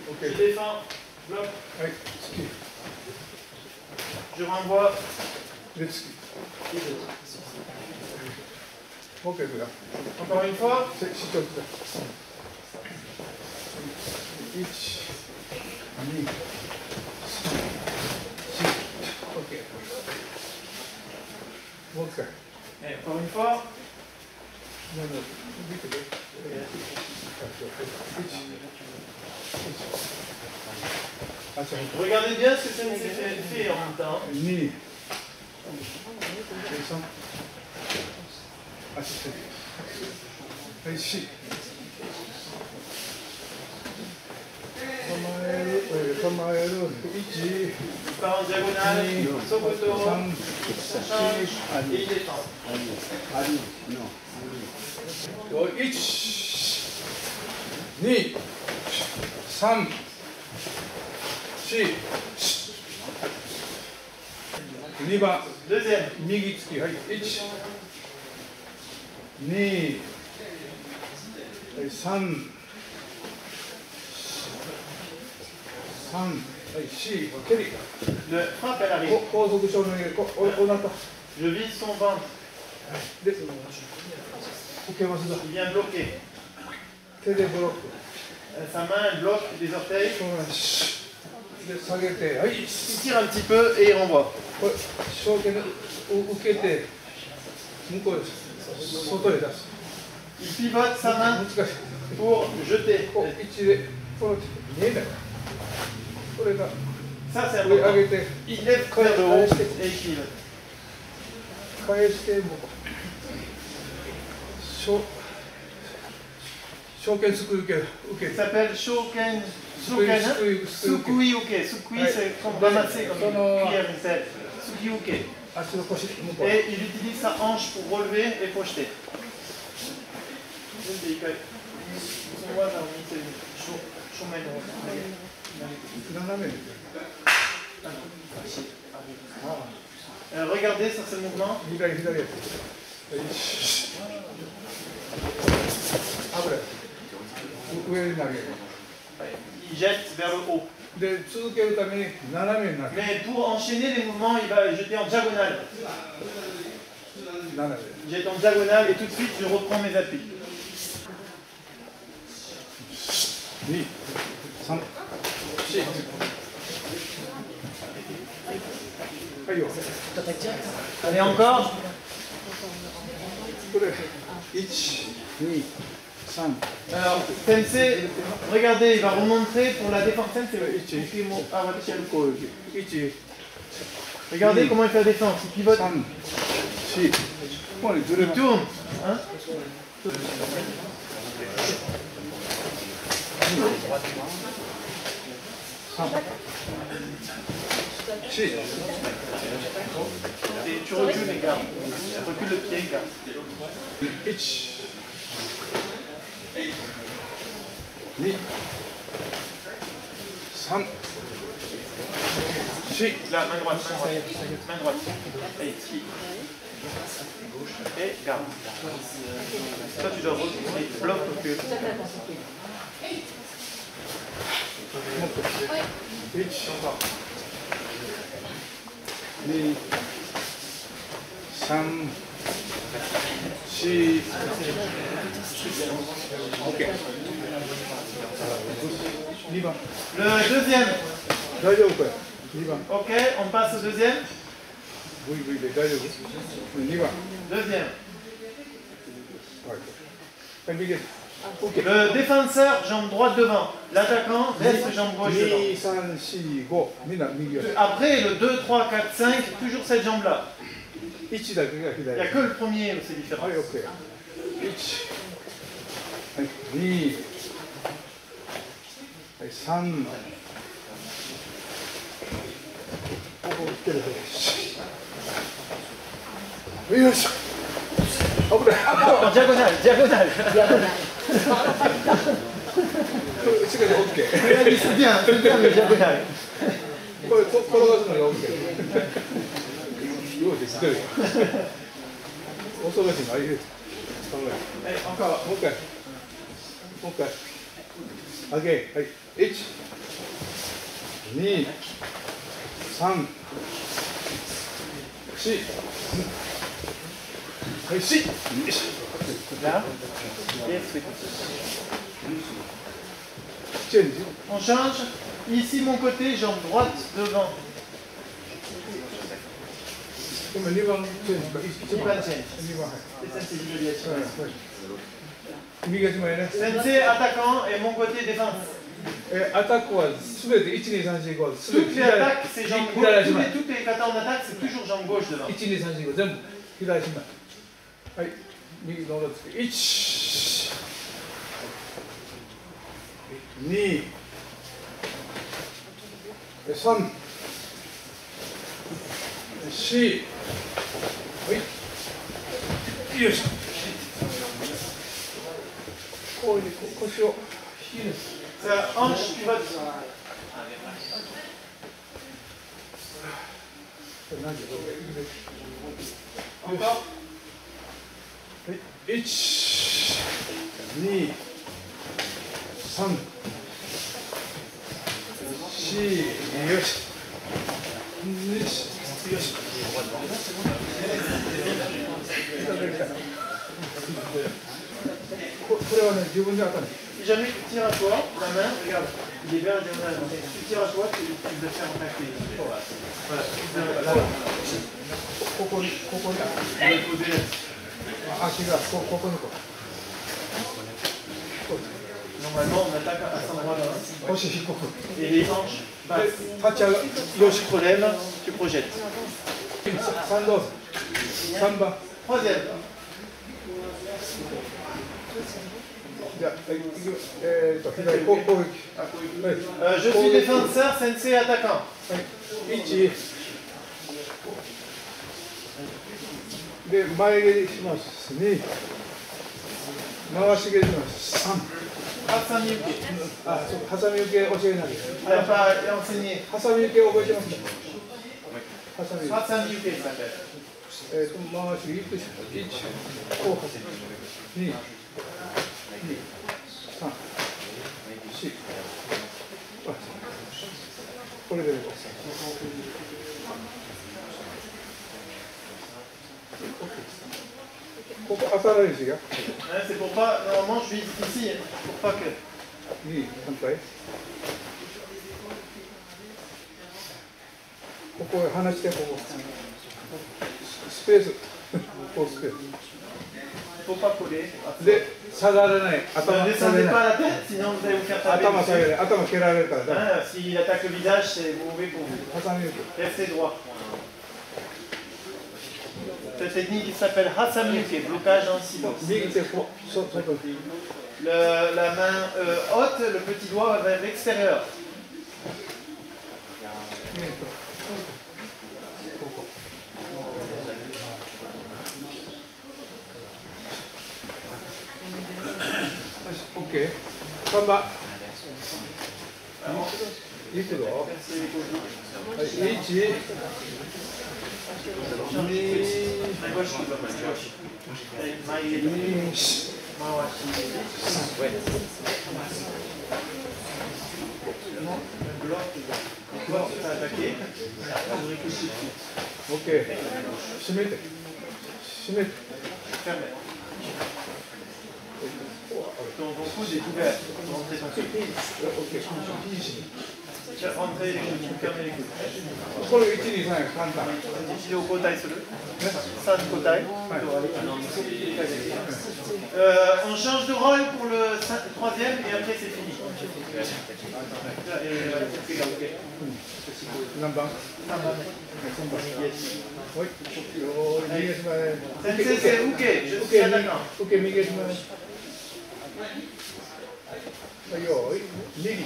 受 je けて、 défends, bloc, はい、突き。 je renvoie. で、突き。もう一回いくよ。 Encore une fois. しっかりして。1、2、3、4、OK。もう一回。 Et encore une fois. 1、 Regardez bien ce que ça nous fait en même temps. 2、3、足してはい、4。構える。1、 Il part en diagonale, Sokoto, 3、 ça change, et il défend. 1、2、3、4。2番、 Deuxième. 右突き、はい、1、2、3、はい、4、蹴り。 Le frappe, elle arrive. 高速症の入れ、おなか。 Je vise son ventre. で、受けますが、 Il vient bloquer. 手でブロック。 Sa main, elle bloque les orteils. そうなんです。で、下げて、はい。 Il tire un petit peu et il renvoie. これ、正拳で受けて、向こうです。外へ出す。 Il pivote sa 難 main しい。 pour jeter. こう、一で、この見えない。これが Ça, c'est 上上 important. げて、 Il lève vers le haut et il pivote. 返しても正拳すくい受ける。受け Ça s'appelle Shoken. Shoken, hein? Sukui uke. Sukui, c'est comme ramasser comme une cuillère, une pelle. Suki uke. 足の腰向こう。 Et il utilise sa hanche pour relever et projeter. Regardez sur ce mouvement. 左左やって。危ない。上に投げる。 Il jette vers le haut. で、続けるために斜めになる。 Mais pour enchaîner les mouvements, il va jeter en diagonale. 斜め。 Il jette en diagonale et tout de suite je reprends mes appuis. 2、3、4。はいよ。 Allez encore. これ、1、2、3。 Alors, Sensei, regardez, il va remontrer pour la défense. Sensei, ah, voilà, tiens. 1、 Regardez comment il fait la défense. Il pivote, 3、4。ここにずれ il ます。 tourne. Hein? 4。 Et tu recules, les gars. Recule le pied, gars. 1、2、3、4。 Là, main droite, main droite. Main droite. Et tire. Et garde. Toi, tu dois reculer. Bloc, recule. 1、2、3、4、OK。2番。Le deuxième. 大丈夫かよ。2番。Ok, on passe au deuxième. Oui, de 大丈夫。2番。Deuxième. Ouais. OK. Le défenseur, jambe droite devant. L'attaquant, reste jambe gauche 2、devant. 3、4、5。みんな右足。Après, le 2, 3, 4, 5, toujours cette jambe-là. 1だけが左。Il n'y a que le premier où c'est différent. はい、OK。1、はい、2、はい、3、ここ来てるよいしょ。危ない。En diagonale, diagonale. しかし OK。 C'est bien, mais diagonale. これ転がすのが OK。ようできてる。恐ろしいのありです。Encore. もう一回。もう一回。上げ。はい。1、2、3、4。はい、4。Là. Et ensuite. チェンジ。 On change. Ici, mon côté, jambe droite devant. 今2番チェンジか。 2番チェンジ。 2番。はい。 Et ça, c'est l'immédiatement. 右足前ね。 Sensei, attaquant, et mon côté, défense. アタックはすべて1、2、3、4、5。すべ Toutes て les attaques, c'est jambe gauche. 左足前。 Toutes les katas en attaque, c'est toujours jambe gauche devant. 1、2、3、4、5全部左足前。はい。右の裏つけ。1、2、3、4。はい。よいしょ。こういう腰をひねる。 Ça, hanche, pivote. 何で Encore. 1、2、3、4、よし。よし。よし。これはね、自分で当たる。 Si jamais tu tires à toi, la main, regarde, il est bien en diagonale. Si tu tires à toi, tu le fais en attaquer. Voilà. ここに、ここに。 On va le poser là. 足がここにこう。 Normalement, on attaque à cet endroit-là. 腰低く。 Et les hanches で passent. 立ち上がる。 Gauche problème, tu projettes. 3どうぞ。3番。 Troisième. じゃあ、左攻撃。はい。 Je suis défenseur, sensei attaquant. 1。で、前蹴りします。2。回し蹴りします。3。 Hasami Uke. あ、そう、ハサミ受け教えない。 Tu n'as pas enseigné. ハサミ受け覚えてますか。ハサミ。Hasami Uke, ça s'appelle. 回し1、こうハサミ。2、2、3、4。これで。ここ当たらないですよ。 C'est pour pas. Normalement, je vise ici, pour pas que. 2、反対。ここへ離して、ここ。スペース。こうスペース。 Il ne faut pas coller. で、下がらない。 Ne 頭下げ descendez な pas い。 la tête, sinon vous allez vous faire taper. 頭下げない。頭蹴られるからだ。 Hein, s'il attaque le visage, c'est mauvais pour vous. ハサミ受け。 Restez droit. Cette technique s'appelle Hasami Uke, blocage en silence. 右手こう、外に。 La main haute, le petit doigt va vers l'extérieur. オッケー。3番。いくぞ。はい、1、2、l'autre. Et toi, tu vas attaquer. Ok. 閉めて。閉めて。Fermé. Ton coude est ouvert. Rentrez ton coude. Tu vas rentrer les coudes, tu fermes les coudes. これ1、2、3、簡単。一度交代する。3交代。On change de rôle pour le troisième et après c'est fini. 何番？ Oui. Sensei, c'est OK. Je suis d'accord. OK, 右へします。よい、右。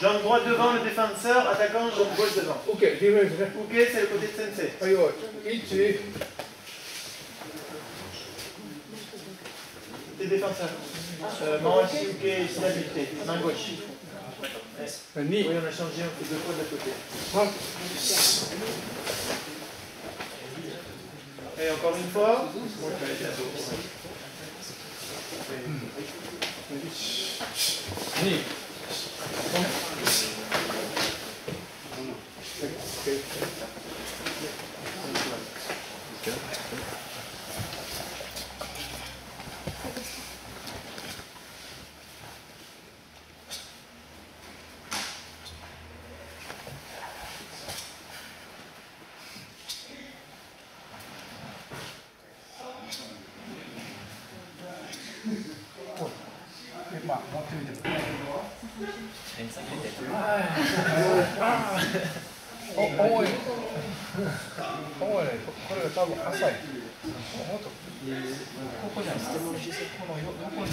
Jambe droite devant le défenseur, attaquant, jambe gauche devant. OK, ディフェンスね。 OK, c'est le côté de Sensei. はいよ、1。Des défenseurs. Manche, OK, stabilité. Main gauche. 2。 Oui, on a changé, on fait 2 fois de l'autre côté. 3。 Et encore une fois. 2。まあ、持ってみても。重い。重いね。これが多分浅い。もっとここじゃない。この横に。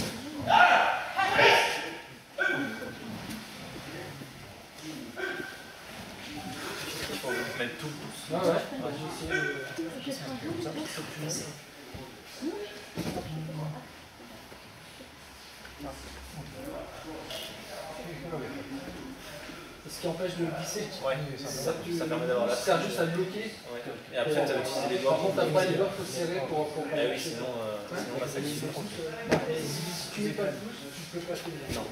Mettre tout. Ce qui empêche de glisser. Ouais, ça permet d'avoir la. Ça sert juste à bloquer. Ouais. Et après, tu as utilisé les doigts. Par contre, après, les doigts, il faut serrer pour. Eh oui, sinon ça glisse. Si tu mets pas de pouce, tu peux pas tenir. Non.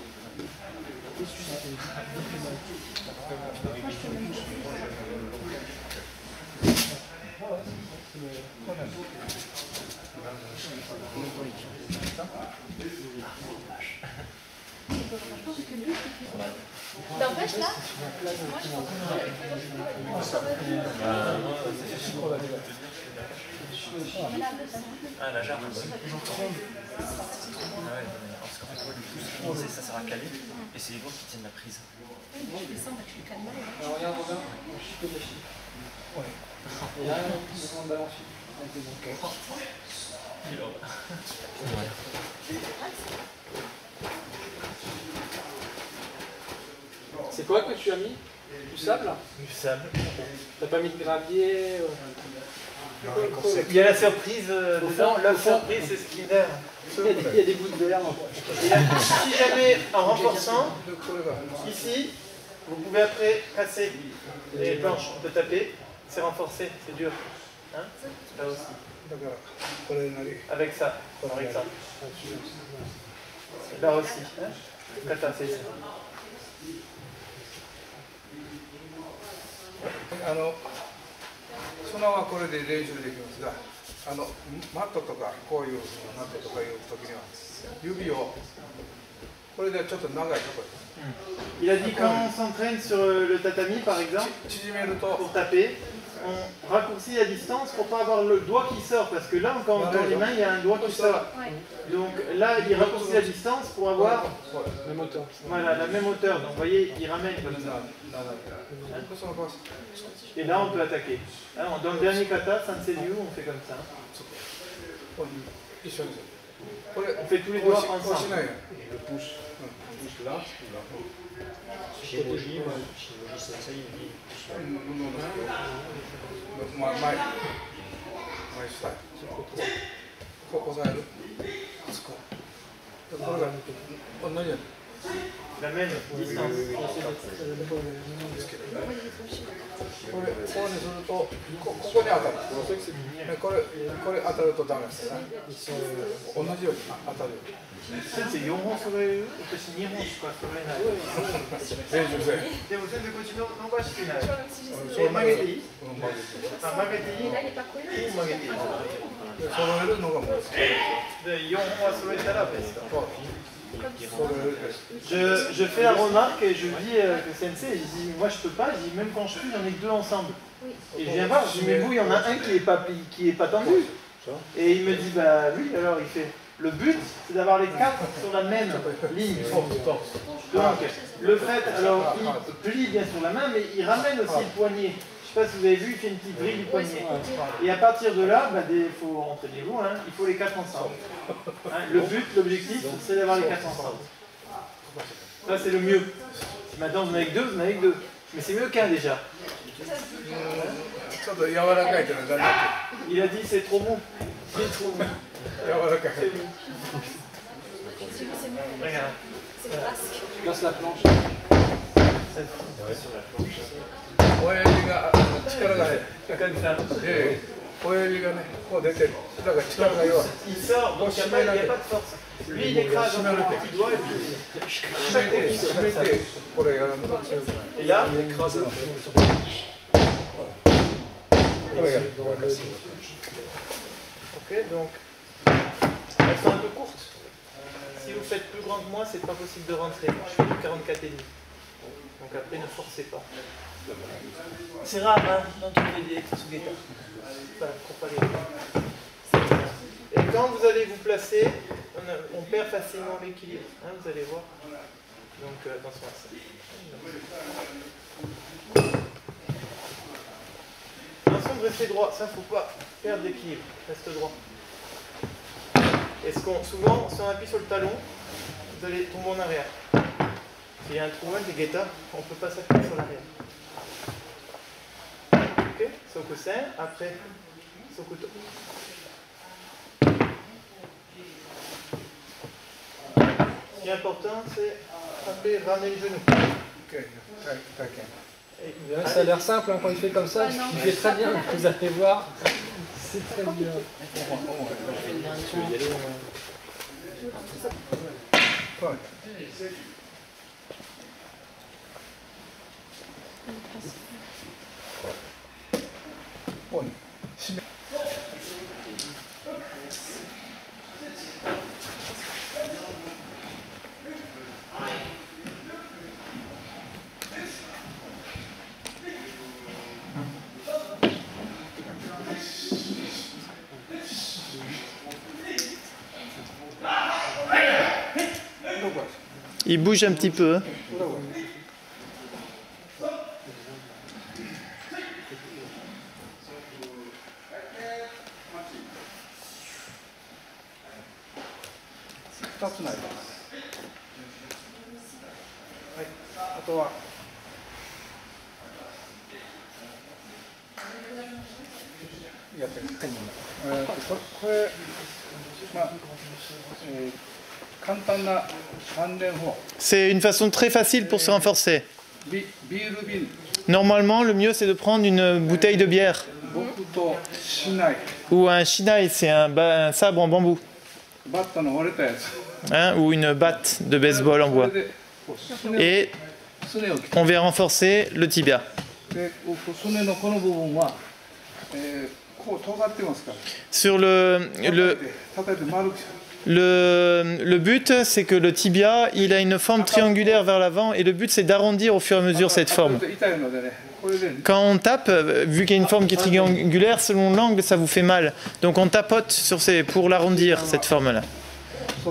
T'empêches là? Ah, la jarre. Ah ouais, parce qu'en fait, le pouce, ça sert à caler, et c'est les doigts qui tiennent la prise. Je descends, je suis calme. Alors regarde, je peux lâcher. Et là, on demande balancer. C'est quoi que tu as mis? Du sable? Du sable. T'as pas mis de gravier? Il y a la surprise dedans. La surprise, c'est Skinner. Il y a des bouts de verre. Si jamais, en renforçant, ici, vous pouvez après casser les planches. On peut taper. C'est renforcé, c'est dur. Hein? Là aussi. Avec ça, par exemple. Là aussi. Hein? Kata, c'est ça. 砂はこれで練習できますが、マットとかこういうマットとかいう時には指をこれでちょっと長いところ。Il a dit quand on s'entraîne sur le tatami par exemple, pour taper, on raccourcit la distance pour pas avoir le doigt qui sort parce que là quand on tend les mains il y a un doigt qui sort. Donc là il raccourcit la distance pour avoir Même hauteur. voilà, la même hauteur. Donc vous voyez il ramène comme ça. Et là on peut attaquer. Hein, dans le dernier kata, Sensei Ryu, on fait comme ça. On fait tous les doigts ensemble. Le pouce là. Chez Moji Sensei, il dit. 前下こ押さえるこれが同じやん La même distance. これこうにするとここに当たるこれ当たるとダメですね同じように当たる先生、4本揃える？私2本しか揃えない。練習せえ。でも先生、こっち伸ばしてない。そう曲げていい？うん曲げてあ、曲げていい？曲げていい。揃えるのがもうで、4本は揃えたらベスト。揃えるです。Je fais la remarque et je dis que Sensei, je dis, moi je peux pas, je dis, même quand je suis, j'en ai que 2 ensemble. Et je viens voir, je dis, mais vous, il y en a un qui est pas tendu. Et il me dit, bah oui, alors il fait, le but, c'est d'avoir les 4 sur la même ligne. Donc, le fait, alors il plie bien sur la main, mais il ramène aussi le poignet. Je sais pas si vous avez vu, il fait une petite grille du poignet. Et à partir de là, bah, faut entraînez-vous, hein, il faut les 4 ensemble. Hein, le but, l'objectif, c'est d'avoir les 4 ensemble. Ça, c'est le mieux. Si maintenant vous en avez que 2, vous en avez que 2. Mais c'est mieux qu'un déjà. ちょっと柔らかいってのは誰だっ Il a dit c'est trop bon. C'est trop bon. け柔らかい Regarde. Je casse la planche. 親指が力がね Comme ça. 親指がねこう出てるだから力が弱い Il sort, donc il n'y a, pas de force. Lui, il écrase un peu le petit doigt et puis 締めてこれやるのと強くない Et là, これやる ok, donc elles sont un peu courtes. Si vous faites plus grand que moi, c'est pas possible de rentrer. Je fais du 44 et demi. Donc après, ne forcez pas. C'est rare, hein, d'entourer des Tsugeta. Faut pas les... Et quand vous allez vous placer, on perd facilement l'équilibre. Hein, vous allez voir. Donc attention à ça. Attention de rester droit, ça faut pas perdre l'équilibre, reste droit. Souvent, si on appuie sur le talon, vous allez tomber en arrière. S'il y a un trou des guetteurs, on ne peut pas s'appuyer sur l'arrière. Ok, Sokusen, après Sokuto. Ce qui est important, c'est ramener le genou. Ça a l'air simple hein, quand il fait comme ça, il fait très bien, vous allez voir. C'est très bien. Tu veux y aller Il bouge un petit peu. Hein. C'est une façon très facile pour se renforcer. Normalement, le mieux c'est de prendre une bouteille de bière. Ou un shinai, c'est un sabre en bambou. Hein, ou une batte de baseball en bois. Et on vient renforcer le tibia. Sur le but, c'est que le tibia, il a une forme triangulaire vers l'avant et le but, c'est d'arrondir au fur et à mesure cette forme. Quand on tape, vu qu'il y a une forme qui est triangulaire, selon l'angle, ça vous fait mal. Donc on tapote pour l'arrondir, cette forme-là.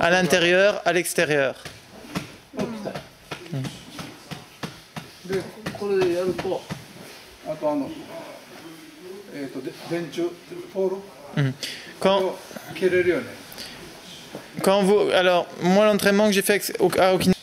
À l'intérieur, à l'extérieur. Quand vous, alors moi l'entraînement que j'ai fait à Okinawa,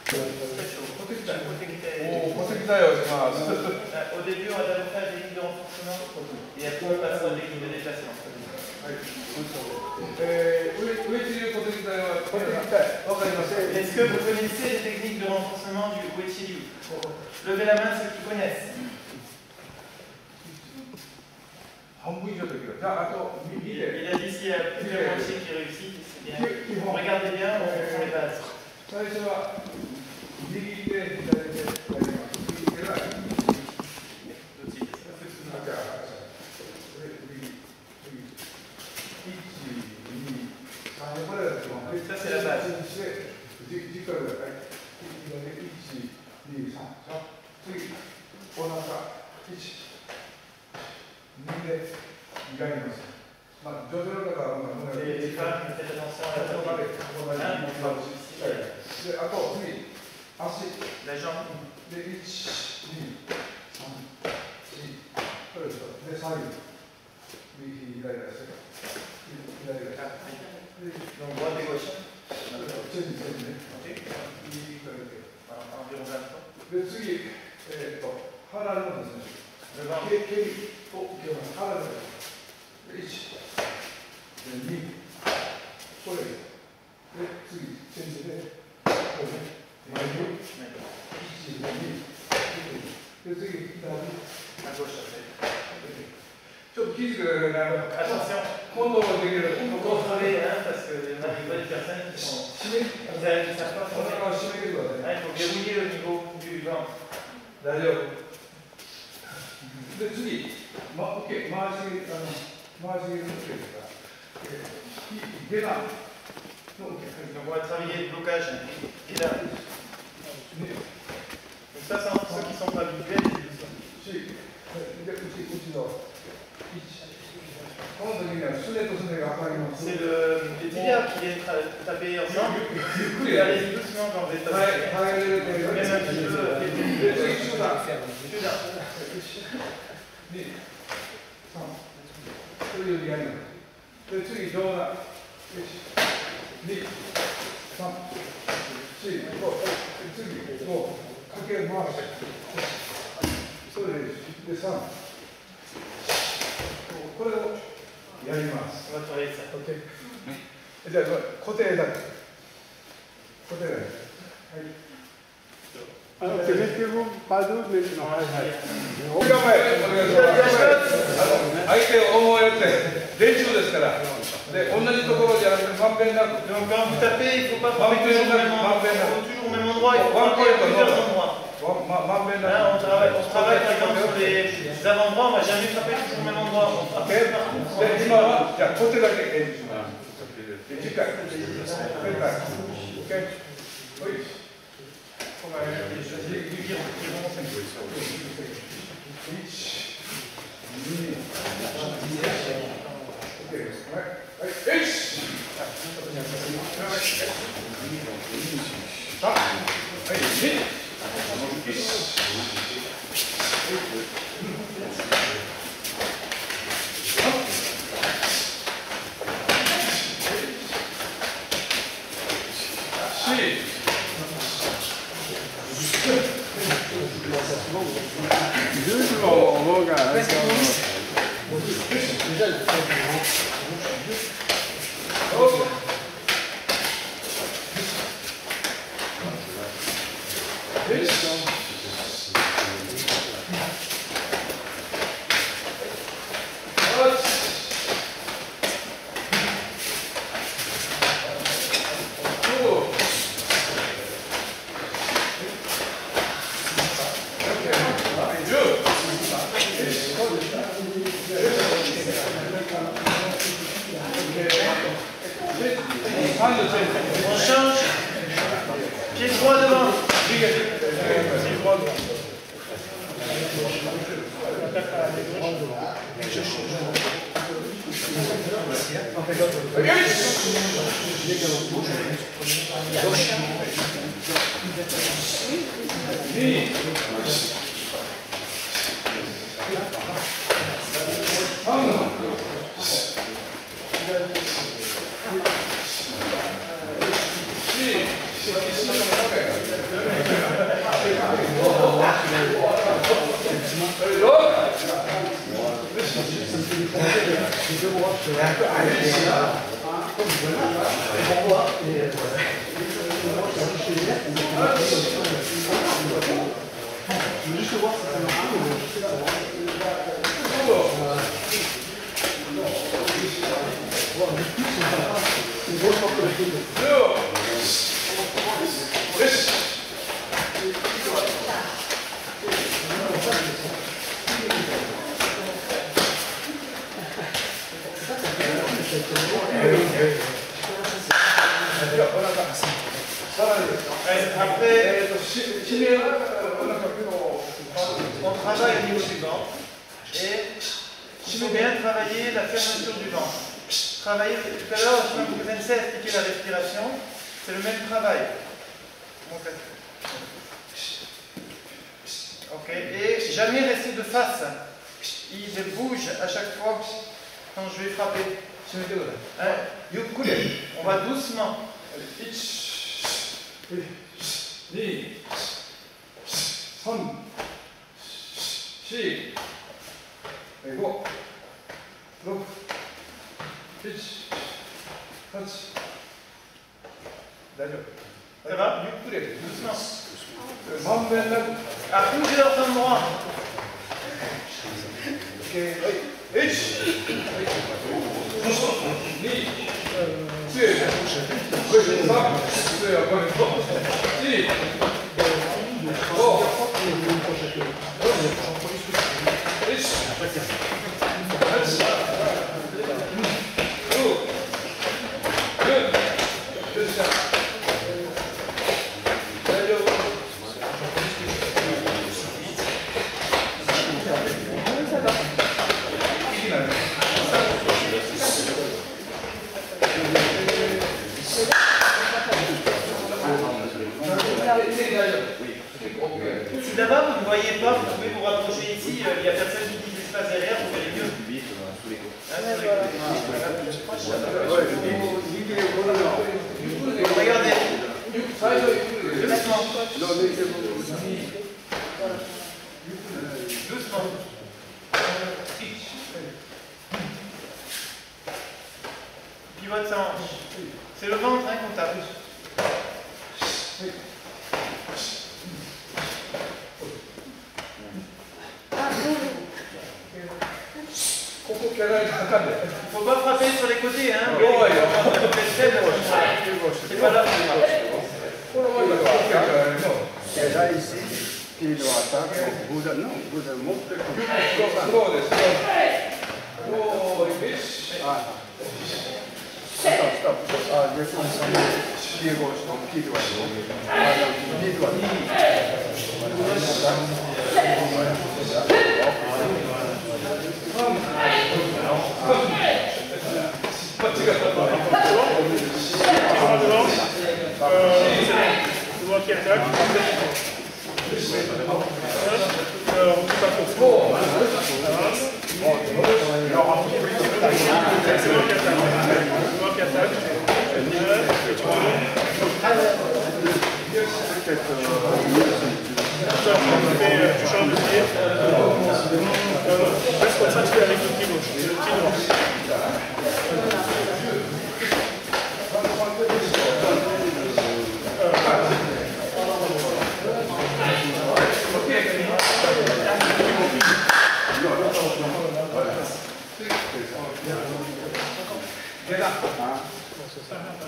Au début, on va d'abord faire des lignes de renforcement et après on passera des lignes de déplacement. Est-ce que vous connaissez les techniques de renforcement du Uechi-ryu? Levez la main ceux qui connaissent. Il a dit s'il y a plusieurs moitiés qui réussissent, c'est bien. Regardez bien, on prend les bases. Ça c'est la base. Les femmes, faites attention à la la jambe. Donc droite et gauche. Environ 20 fois. Le ventre. Attention, il faut contrôler, parce que il y a des personnes qui sont. Ils ne savent pas faire. Il faut verrouiller le niveau du ventre. D'ailleurs. Donc on va travailler le blocage et là. Donc ça, c'est ceux qui ne sont pas habitués. C'est les tibias qui viennent taper ensemble. Allez-y doucement quand vous êtes tapé. Même un petit On va travailler ça. Alors, mettez-vous pas d'autres, mais non. 相手を思いやって練習ですから。で、同じところじゃなくて、まんべんなく。Donc quand vous tapez, il ne faut pas frapper toujours au même endroit. Il faut toujours au même endroit, il faut frapper à plusieurs endroits. Là, on travaille par exemple sur les avant-bras, on ne va jamais frapper toujours au même endroit. On frappe partout. On change. Pied droit devant. Pied droit devant. Après, on travaille au niveau du ventre et il faut bien travailler la fermeture du ventre. Travailler, tout à l'heure, je vous ai expliqué la respiration, c'est le même travail. Ok, et jamais rester de face. Il bouge à chaque fois quand je vais frapper. On va doucement. 1, 2, 3, 4, 5, 6, 7, 8, 9, 10. Ça va? Doucement. À plusieurs endroits. Si d'abord vous ne voyez pas, vous pouvez vous rapprocher ici, il y a personne qui dit l'espace derrière, vous verrez mieux. Regardez. Doucement. Doucement. Pivote sa hanche. C'est le ventre qu'on tape. Il ne faut pas frapper sur les côtés, hein. C'est pas là. Et là, ici, il doit attaquer. Non, vous avez montré stop. Je fais ensemble. Pied gauche, donc pied droit. Pied droit. Je vois qui attaque. Tu changes de pied. Reste comme ça, tu fais avec le pied gauche. Le pied droit.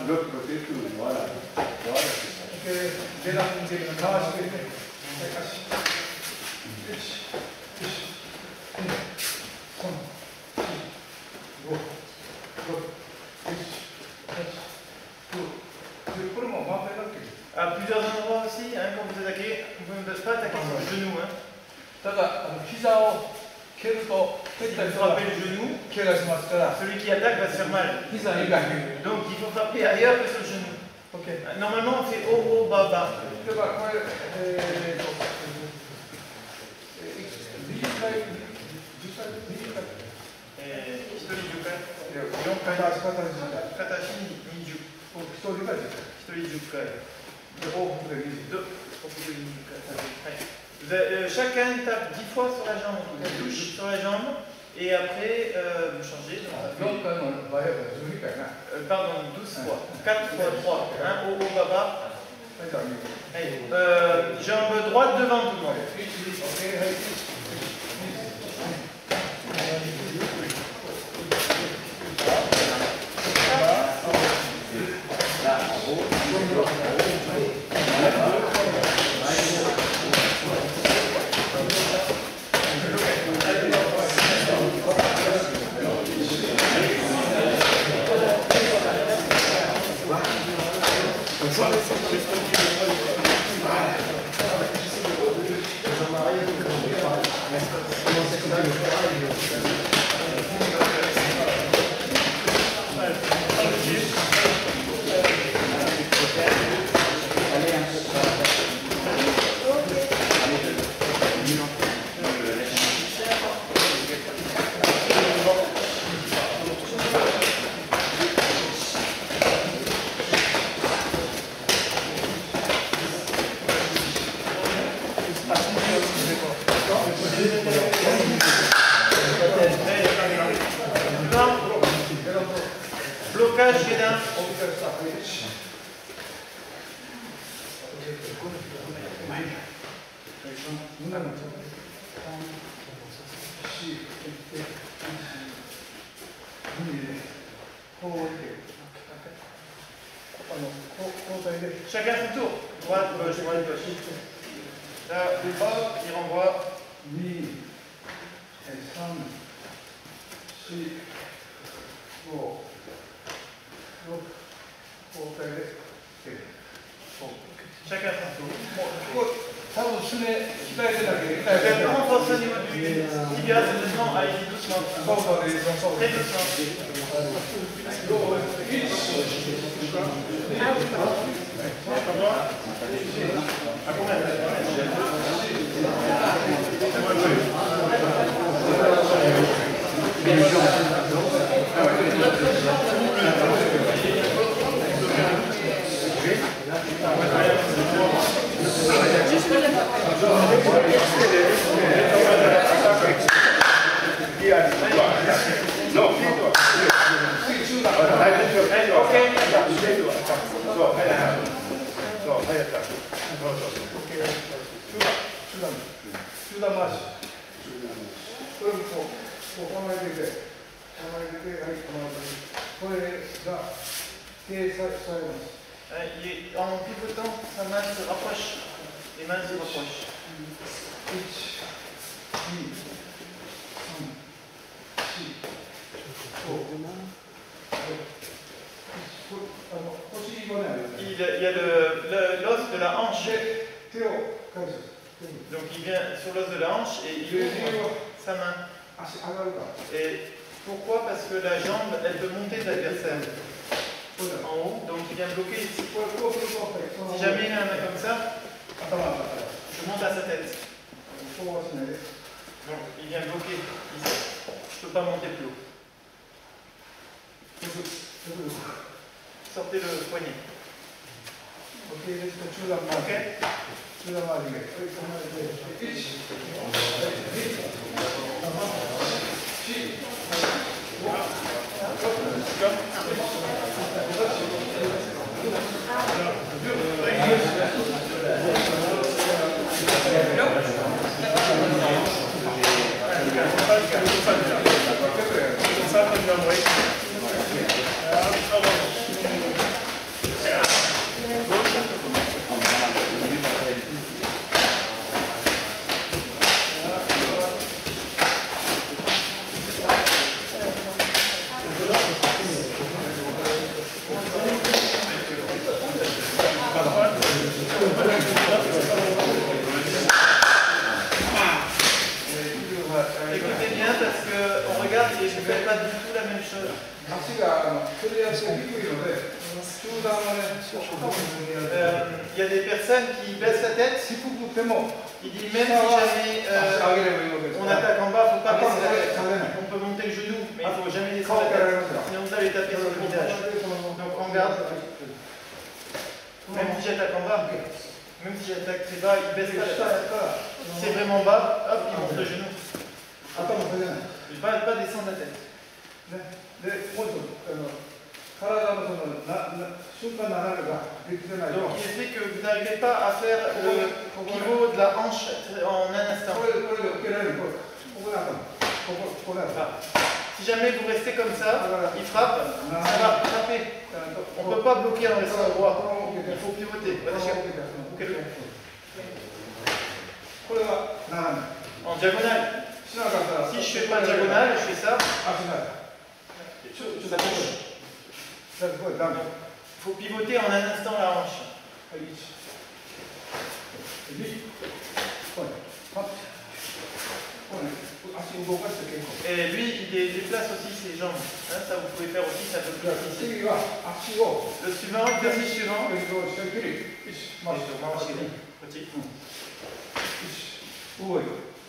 L'autre côté, tout. Voilà. À plusieurs endroits aussi, hein, quand vous attaquez, vous ne pouvez pas attaquer sur le genou. Hein. Il faut frapper le genou, celui qui attaque va se faire mal. Donc il faut frapper ailleurs que sur le genou. Normalement on fait haut, haut, bas, bas. Chacun tape 10 fois sur la jambe, on touche sur la jambe, et après vous changez. Pardon, 12 fois. 4 fois 3. Hein, au baba. Allez, jambe droite devant tout le monde. Blocage, Guédin. Chacun son tour. Droite, gauche, droite, gauche. Là, hop, il renvoie. chacun son tour. Renforcer au niveau du tibia, c'est doucement, allez-y doucement. Très doucement. En pivotant, sa main se rapproche. Les mains se rapprochent. Il y a l'os de la hanche. Donc il vient sur l'os de la hanche et il ouvre sa main. Et pourquoi? Parce que la jambe, elle peut monter de l'adversaire en haut, donc il vient bloquer ici. Si jamais il a un main comme ça, je monte à sa tête. Donc il vient bloquer ici. Je ne peux pas monter plus haut. Sortez le poignet. Ok. Écoutez bien parce qu'on regarde et je ne fais pas du tout la même chose. Il y a des personnes qui baissent la tête. Il dit même si jamais on attaque en bas, il ne faut pas baisser la tête. On peut monter le genou, mais il ne faut jamais descendre la tête. Sinon vous allez taper sur le visage. Donc on garde. Même si j'attaque en bas, Même si j'attaque très bas, il baisse pas la tête. Si c'est vraiment bas, hop, il monte le genou. Pas descendre la tête. Donc il explique que vous n'arrivez pas à faire le pivot de la hanche en un instant. Si jamais vous restez comme ça, il frappe, ça va frapper. On ne peut pas bloquer en restant droit. Il faut pivoter. En diagonale. Si je ne fais pas diagonale, je fais ça. Ça touche. Il faut pivoter en un instant la hanche. Et lui, il déplace aussi ses jambes. Hein, ça, vous pouvez faire aussi, ça peut plus ici. Le suivant, l'exercice suivant.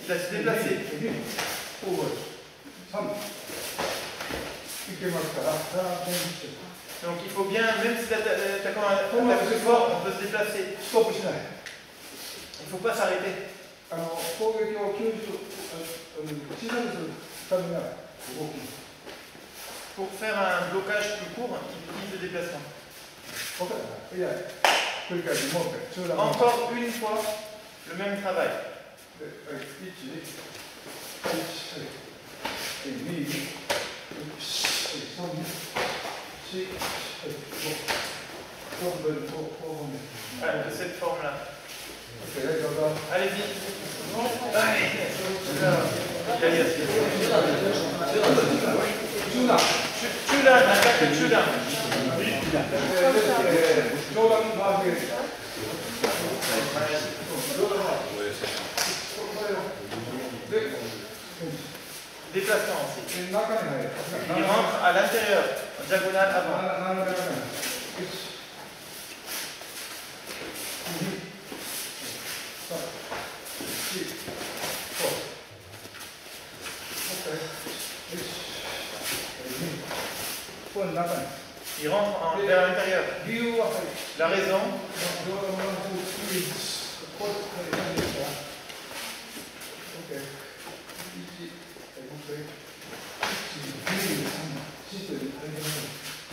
Il a se déplacé. Donc il faut bien, même si l'attaquant attaque plus fort, on peut se déplacer. Il ne faut pas s'arrêter. Pour faire un blocage plus court, il utilise le déplacement. Encore une fois, le même travail. De cette forme-là. Allez-y. Chudan, attaque Chudan. Déplacement aussi. Il rentre à l'intérieur, en diagonale avant. Il rentre vers l'intérieur. La raison.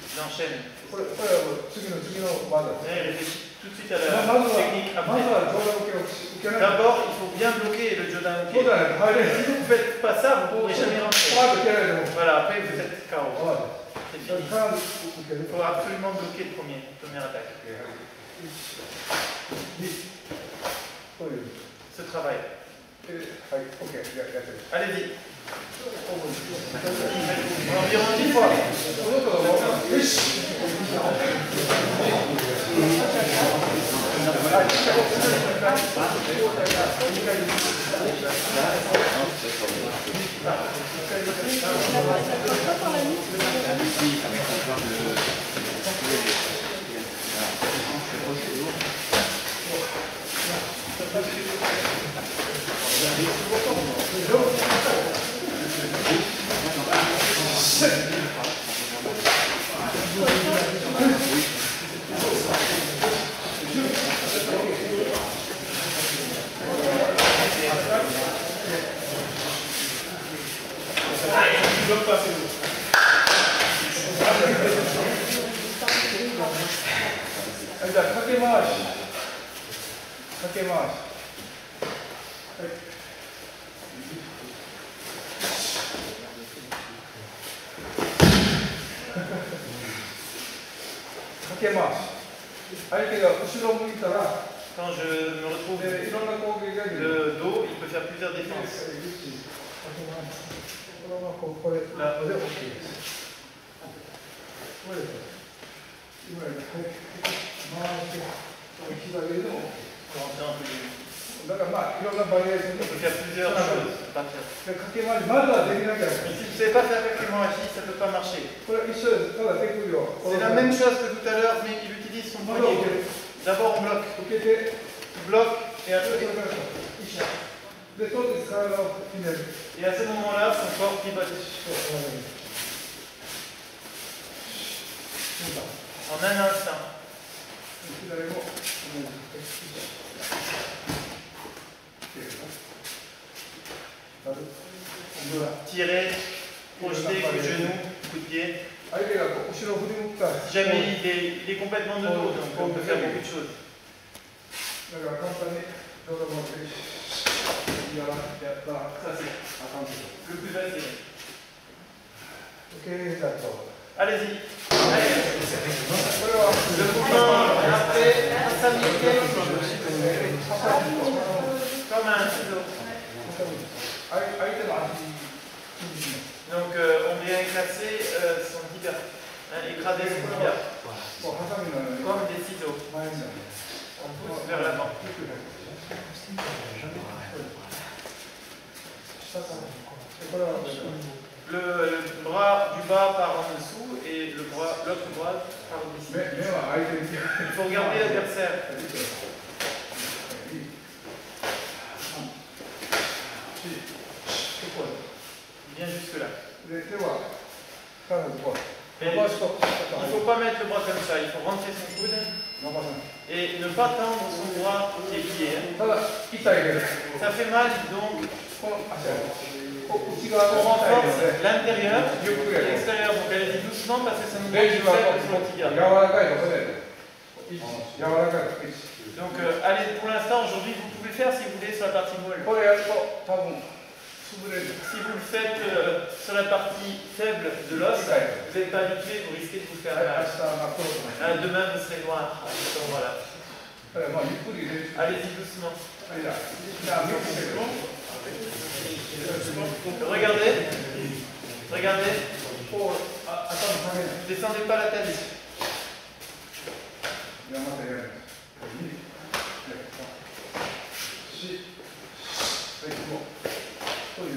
Il enchaîne. Réfléchis tout de suite à la technique. D'abord, il faut bien bloquer le Jodan. Si vous ne faites pas ça, vous ne pourrez jamais rentrer. Voilà, après vous êtes KO. C'est fini. Il faut absolument bloquer la première attaque. Ce travail. Allez-y. Environ 10 fois. Quand je me retrouve le dos, il peut faire plusieurs défenses. Là. On peut faire plusieurs choses. Si vous ne savez pas faire Kakemawashi, ça ne peut pas marcher. C'est la même chose que tout à l'heure, mais il utilise son poignet. D'abord on bloque. Bloque et après. Et à ce moment-là, son corps pivote. En un instant. 左もTirez, projetez, coup de genou, coup de pied. 相手が後ろを振り向くから Si jamais il est complètement de dos, donc on peut faire beaucoup de choses. だから簡単にどうぞ持ってやったら Ça c'est あかんけど le plus facile. 受け入れたと Allez-y. Allez. これは Le mouvement après, ça comme un ciseau. 相手の足 Donc on vient écraser son tibia. Écraser son tibia. こうハサミのように Comme des ciseaux. 前に On pousse vers l'avant. これは Le bras du bas part en dessous et l'autre bras part au-dessus. 目は相手に Il faut regarder l'adversaire. Bien jusque-là. で手は必ずこう Mais 伸ばしと il ne faut pas mettre le bras comme ça, il faut rentrer son coude 伸ばさない et ne pas tendre son bras qui est plié. ただ痛いけど Ça fait mal, donc この足はこう内側 on の痛いの renforce で l'intérieur ゆっくり et やる l'extérieur. Donc allez-y doucement parce que ça nous レンジ manque は de sur le 柔 tibia. らかいとこで柔らかい Donc allez, pour l'instant, aujourd'hui, vous pouvez le faire si vous voulez sur la partie molle. これやると多分潰れる Si vous le faites sur la partie faible de l'os, vous n'êtes pas habitué, vous risquez de vous faire 明 mal. 日は黒くない Demain, vous serez noir à cet endroit-là. まあゆっくり練習 Allez-y doucement. はいじゃあミックスしてくる Regardez. Regardez. こう頭下げない Descendez pas la tête. じゃあまたやる2、4、はい、もうこういう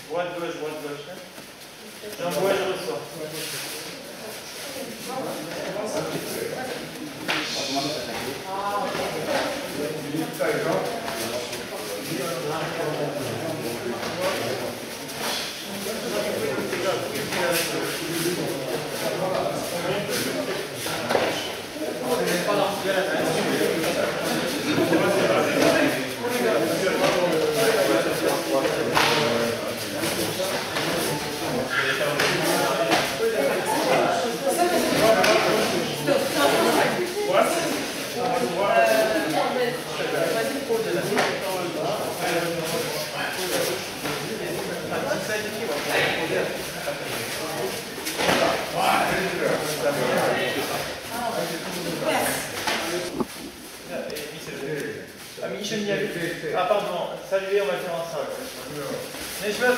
Droite, gauche, droite, gauche. J'envoie, je reçois. 痛いよ Ah pardon, saluer on va le faire ensemble. Mais je veux...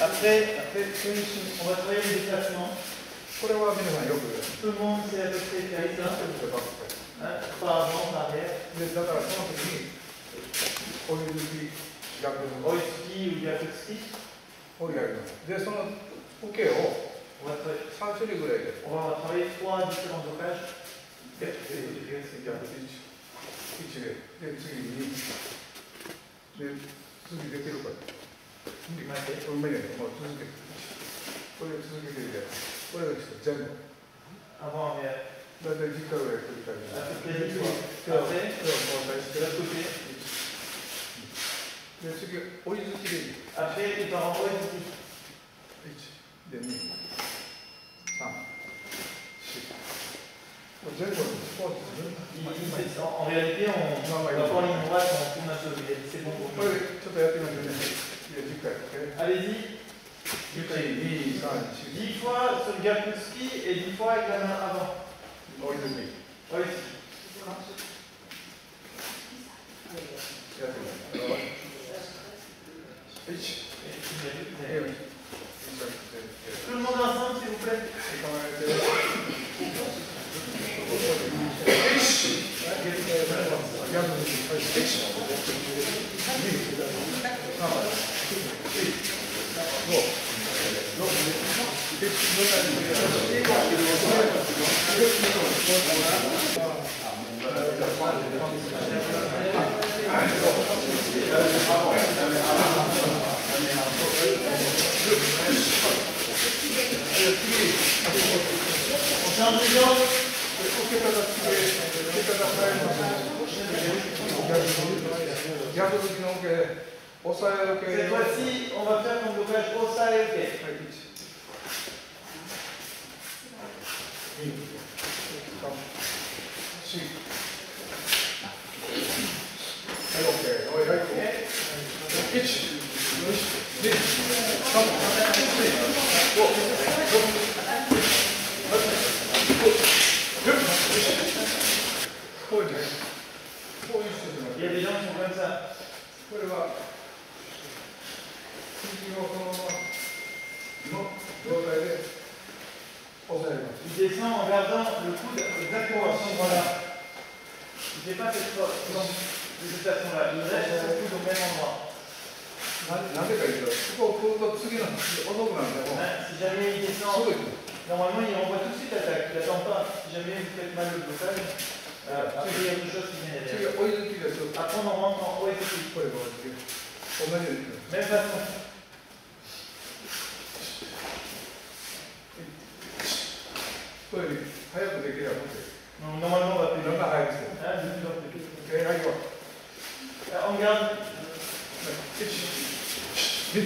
Après, on va travailler les déplacements. Tout le monde sait à peu près faire ça. Pas avant, pas arrière. Oiski ou Yakutski. でその受けを On va 3種類ぐらいで travailler 3 différents blocages. で1で次にで次できるかこれ無理やねもう続けてこれ続けてるやつこれが全部 Avant, arrière. 大体10回ぐらい繰り返し手を交代して De l'autre côté. で次追い付きでいい Après, il part en Oiski. 1で2、3、4これ全部スポーツ En réalité, on va prendre ligne droite, on tourne un peu. C'est bon pour こ nous. れちょっとやってみましょうね10回 OK Allez-y. 1、2、3、4 10 fois sur le Yakutski et 10 fois avec la main avant. 追い付き Oiski. やってみましょう1、2、 Tout le monde ensemble, s'il vous plaît. Cette fois-ci, on va faire comme blocage osae-oke. Il y a des gens qui font comme ça. Il descend en gardant le coude exactement à ce endroit-là. Il ne fait pas cette façon-là. Il reste son coude au même endroit. Si jamais il descend, normalement il renvoie tout de suite l'attaque. Il n'attend pas. Si jamais vous faites mal le blocage, il y a quelque chose qui vient derrière. Après on rentre en haut et tout. Même façon. Non, normalement on va plus vite. On garde. Il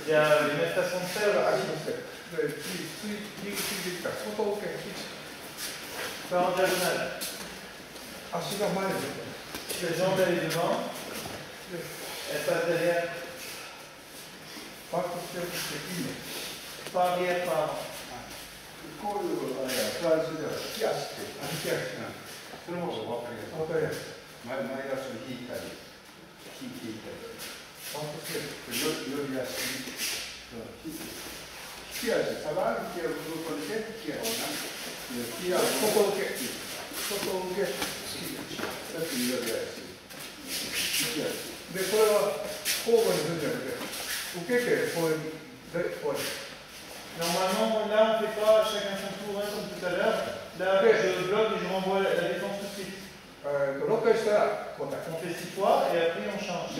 y a une autre façon de faire. Faire en diagonale. La jambe elle est devant. Elle passe derrière. Pas arrière, pas avant. Normalement, là, on ne fait pas chacun son tour, hein, comme tout à l'heure. Là, je bloque et je renvoie la défense tout de suite. On fait 6 fois et après on change.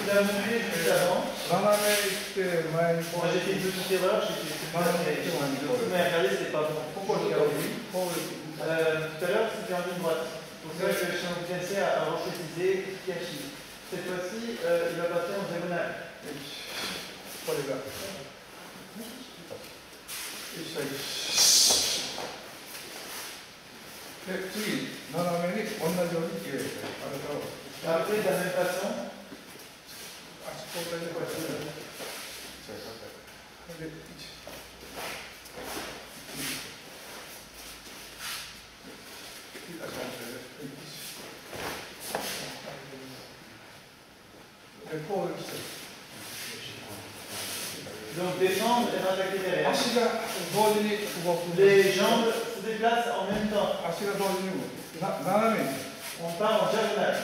Il a monté juste avant. Moi j'ai fait une petite erreur, j'ai fait mais regardez, c'est pas bon. Pourquoi je regarde tout à l'heure c'était en ligne droite. Pour ça que je suis intéressé à repréciser Kiashi. Cette fois-ci, il va passer en diagonale. Après, de la même façon, donc descendre et attaquer derrière. Les jambes se déplacent en même temps. On part en diagonale.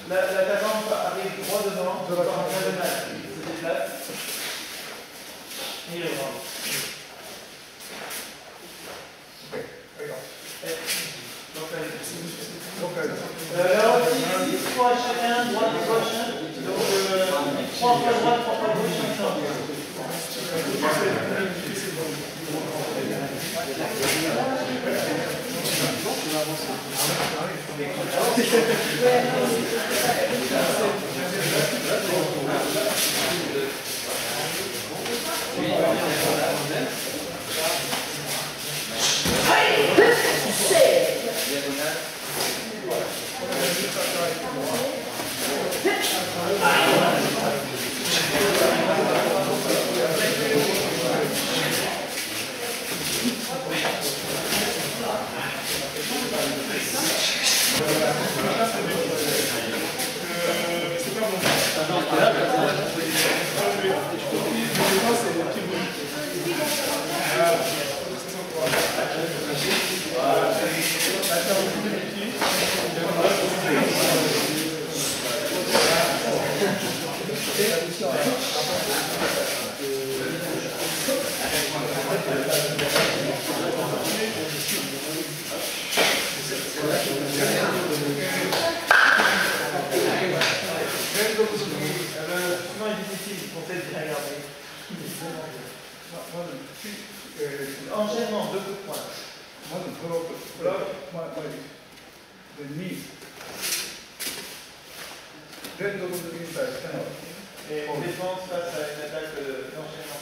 L'attaquant arrive droit devant, on part en diagonale. Il se déplace. Et il rentre. Là aussi, 6 fois chacun, droite, gauche. Donc 3 fois droite, 3 fois gauche, ensemble. Enchaînement, 2 coups de poing. Et défense face à une attaque d'enchaînement.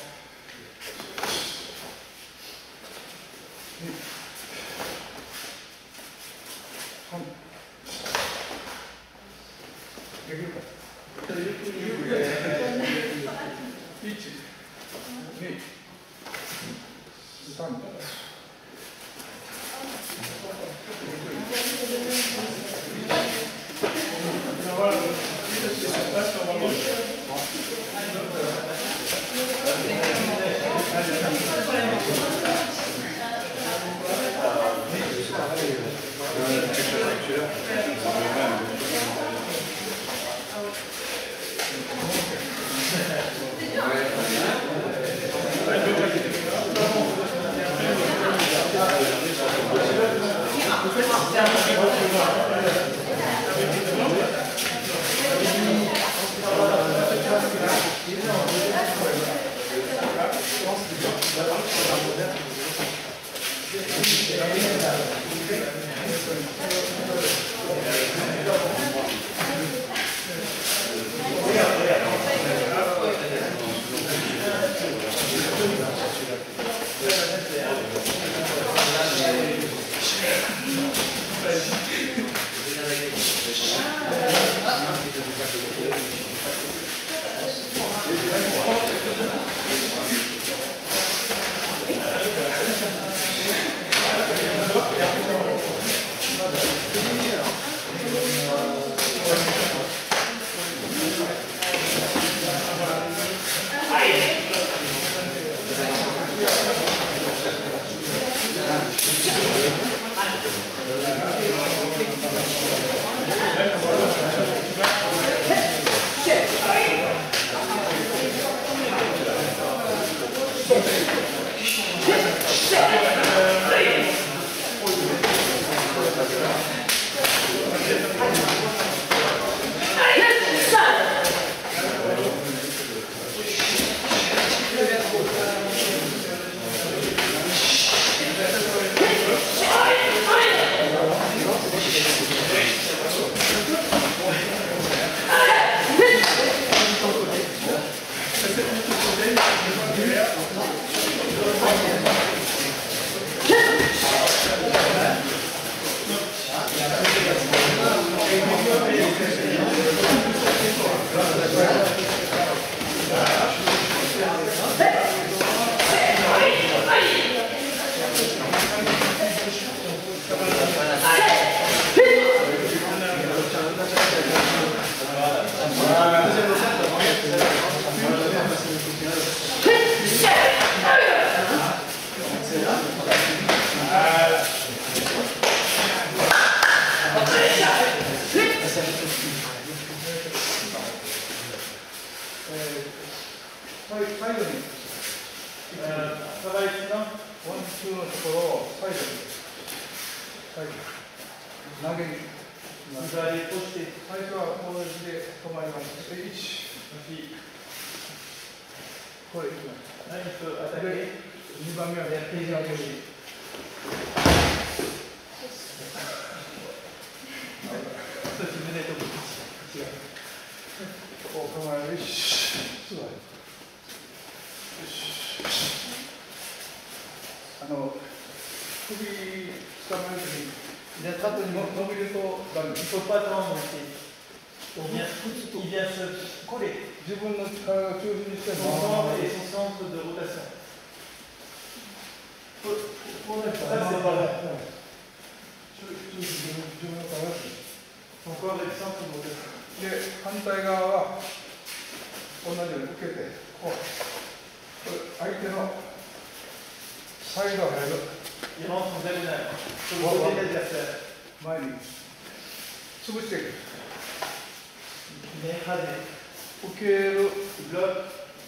受ける、 bloc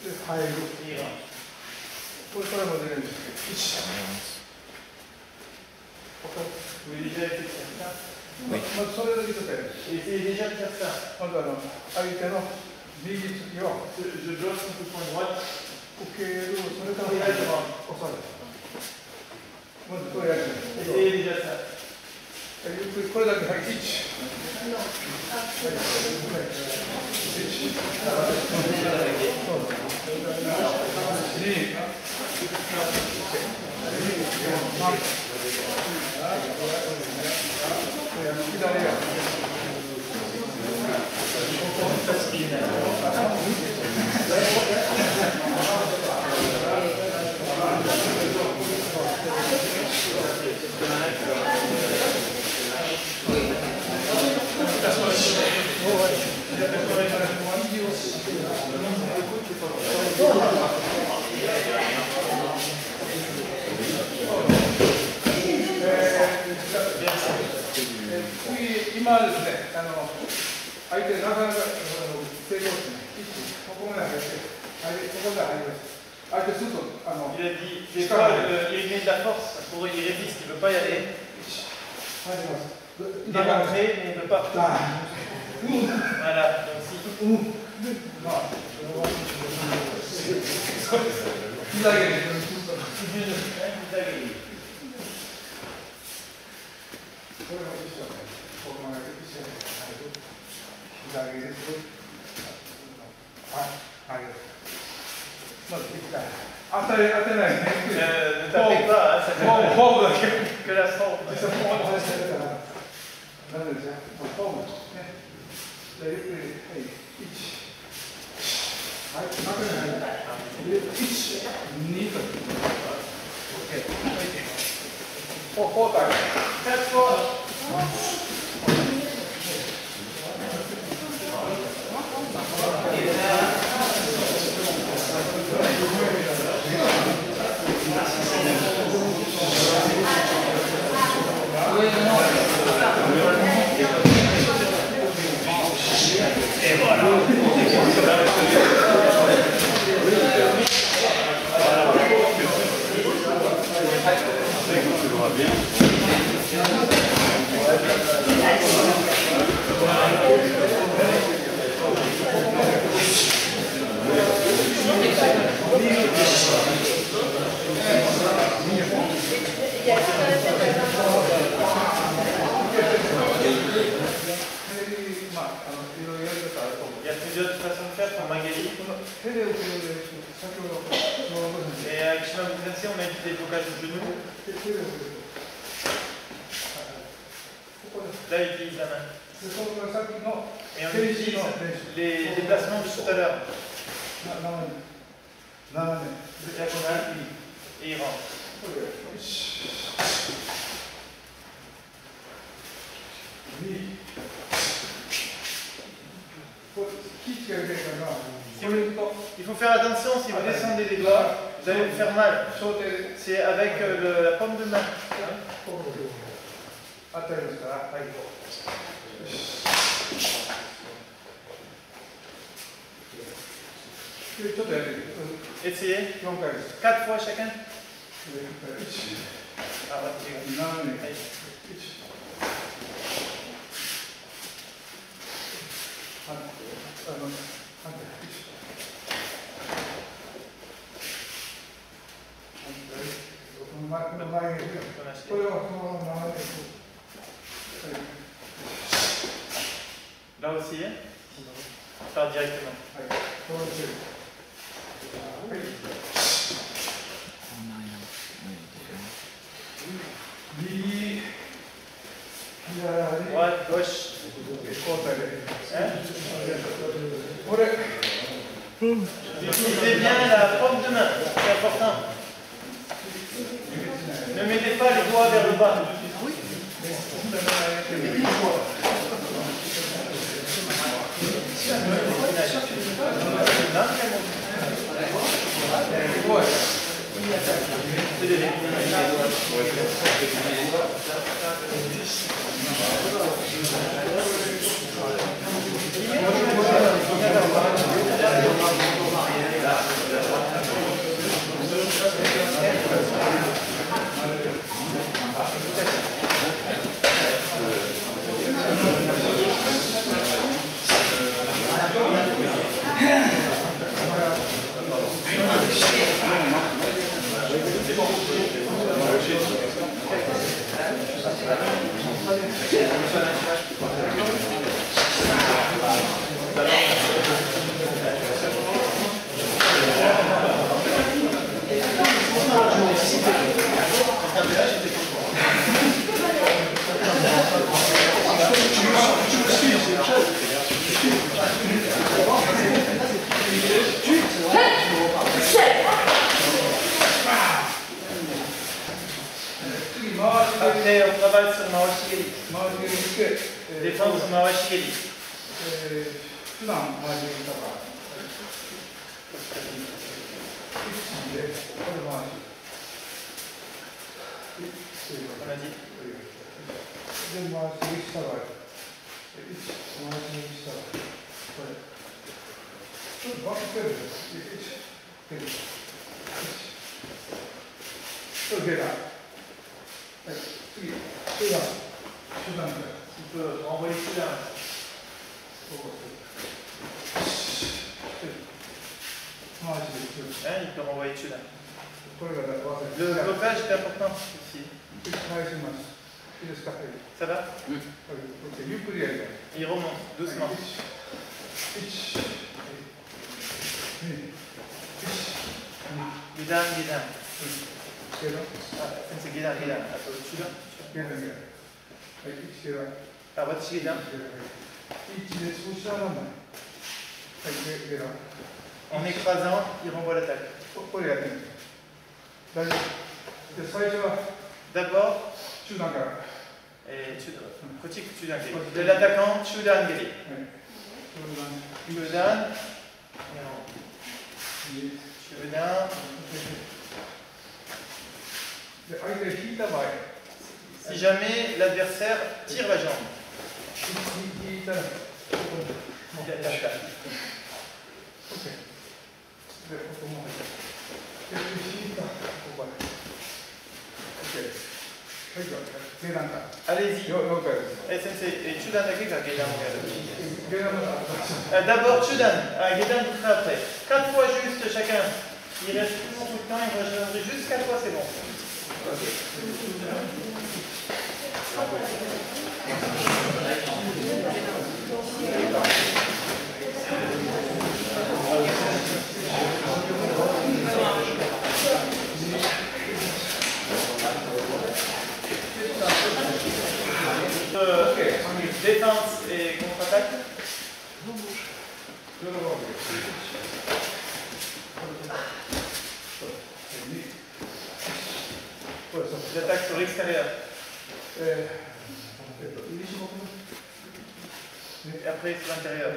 で入る。 et range. これも出るんですけど、1。 Vous voulez déjà essayer de faire ça? まずそれだけちょっとやる。 Essayez déjà de faire ça. まず相手の右突きを Je bloque son coup de poing droite 受ける、それから et là je rentre. 押さえる。まずこれやる。 Essayez déjà ça. ゆっくりこれだけ、はい、1。今ですね、相手なかなか成功してない。ここまで入って、ここで入ります。相手すると、Il a dit, des fois, il met de la force, pour il résiste, il ne veut pas y aller. 入ります。 Il est rentré, mais il ne veut pas. Voilà, donc si. 膝上げる。 これも一緒ね。ここまで一緒に入る。膝上げです。はい、はい。まず一回。当てないね。Ne tapez pas, hein, ça fait フォームだけ。 que la forme. 実際フォーム外してるから。なんでですか。フォームですね。じゃあゆっくり、はい、1。はい、当てない。1、2と。OK。フォータイム。 4 fois. Et voilà. Il y a plusieurs façons de faire pour Magali. Et avec Shima Bouzensi, on a dit des blocages de genoux. Là, il utilise la main. Et on utilise les déplacements de tout à l'heure. Diagonale, et il rentre. Il faut faire attention, si vous descendez les doigts, vous allez vous faire mal. C'est avec la paume de main. 当たりますから、はい。ちょっとやってみて。Essayez. 4回です。 4 fois chacun. 1、Ah, ouais, 7、1。これはこのままで。Là aussi, hein? Faire directement. はい。この中。はい。右。左。 Droite, gauche. 交代で。 Hein? これ。 Utilisez bien la paume de main, c'est important. Ne mettez pas les doigts vers le bas. C'est travaille sur Mawashigeri. 回し蹴りして、Défense Mawashigeri. 普段回し蹴りとか、で、これ回し。On a dit. で、回し蹴りしたら、回し蹴りしたら、これ。ちょっとバックステップです。ちょっと出た。はい、次、手段。手段で。Tu peux envoyer celui-là. Hein, il peut renvoyer celui-là. Le blocage est important ici. Ça va? Il remonte doucement. Guidan, guidan. C'est guidan, guidan. Attends, celui-là. Ah, votre guidan. En écrasant, il renvoie l'attaque. D'abord, de l'attaquant, Chudangeri. Chudan. Si jamais l'adversaire tire la jambe. Allez-y. D'abord Chudan, Gedan vous fera après. 4 fois juste chacun. Il reste plus beaucoup de temps, il va changer juste 4 fois, c'est bon. Défense et contre-attaque. J'attaque sur l'extérieur. Et après sur l'intérieur.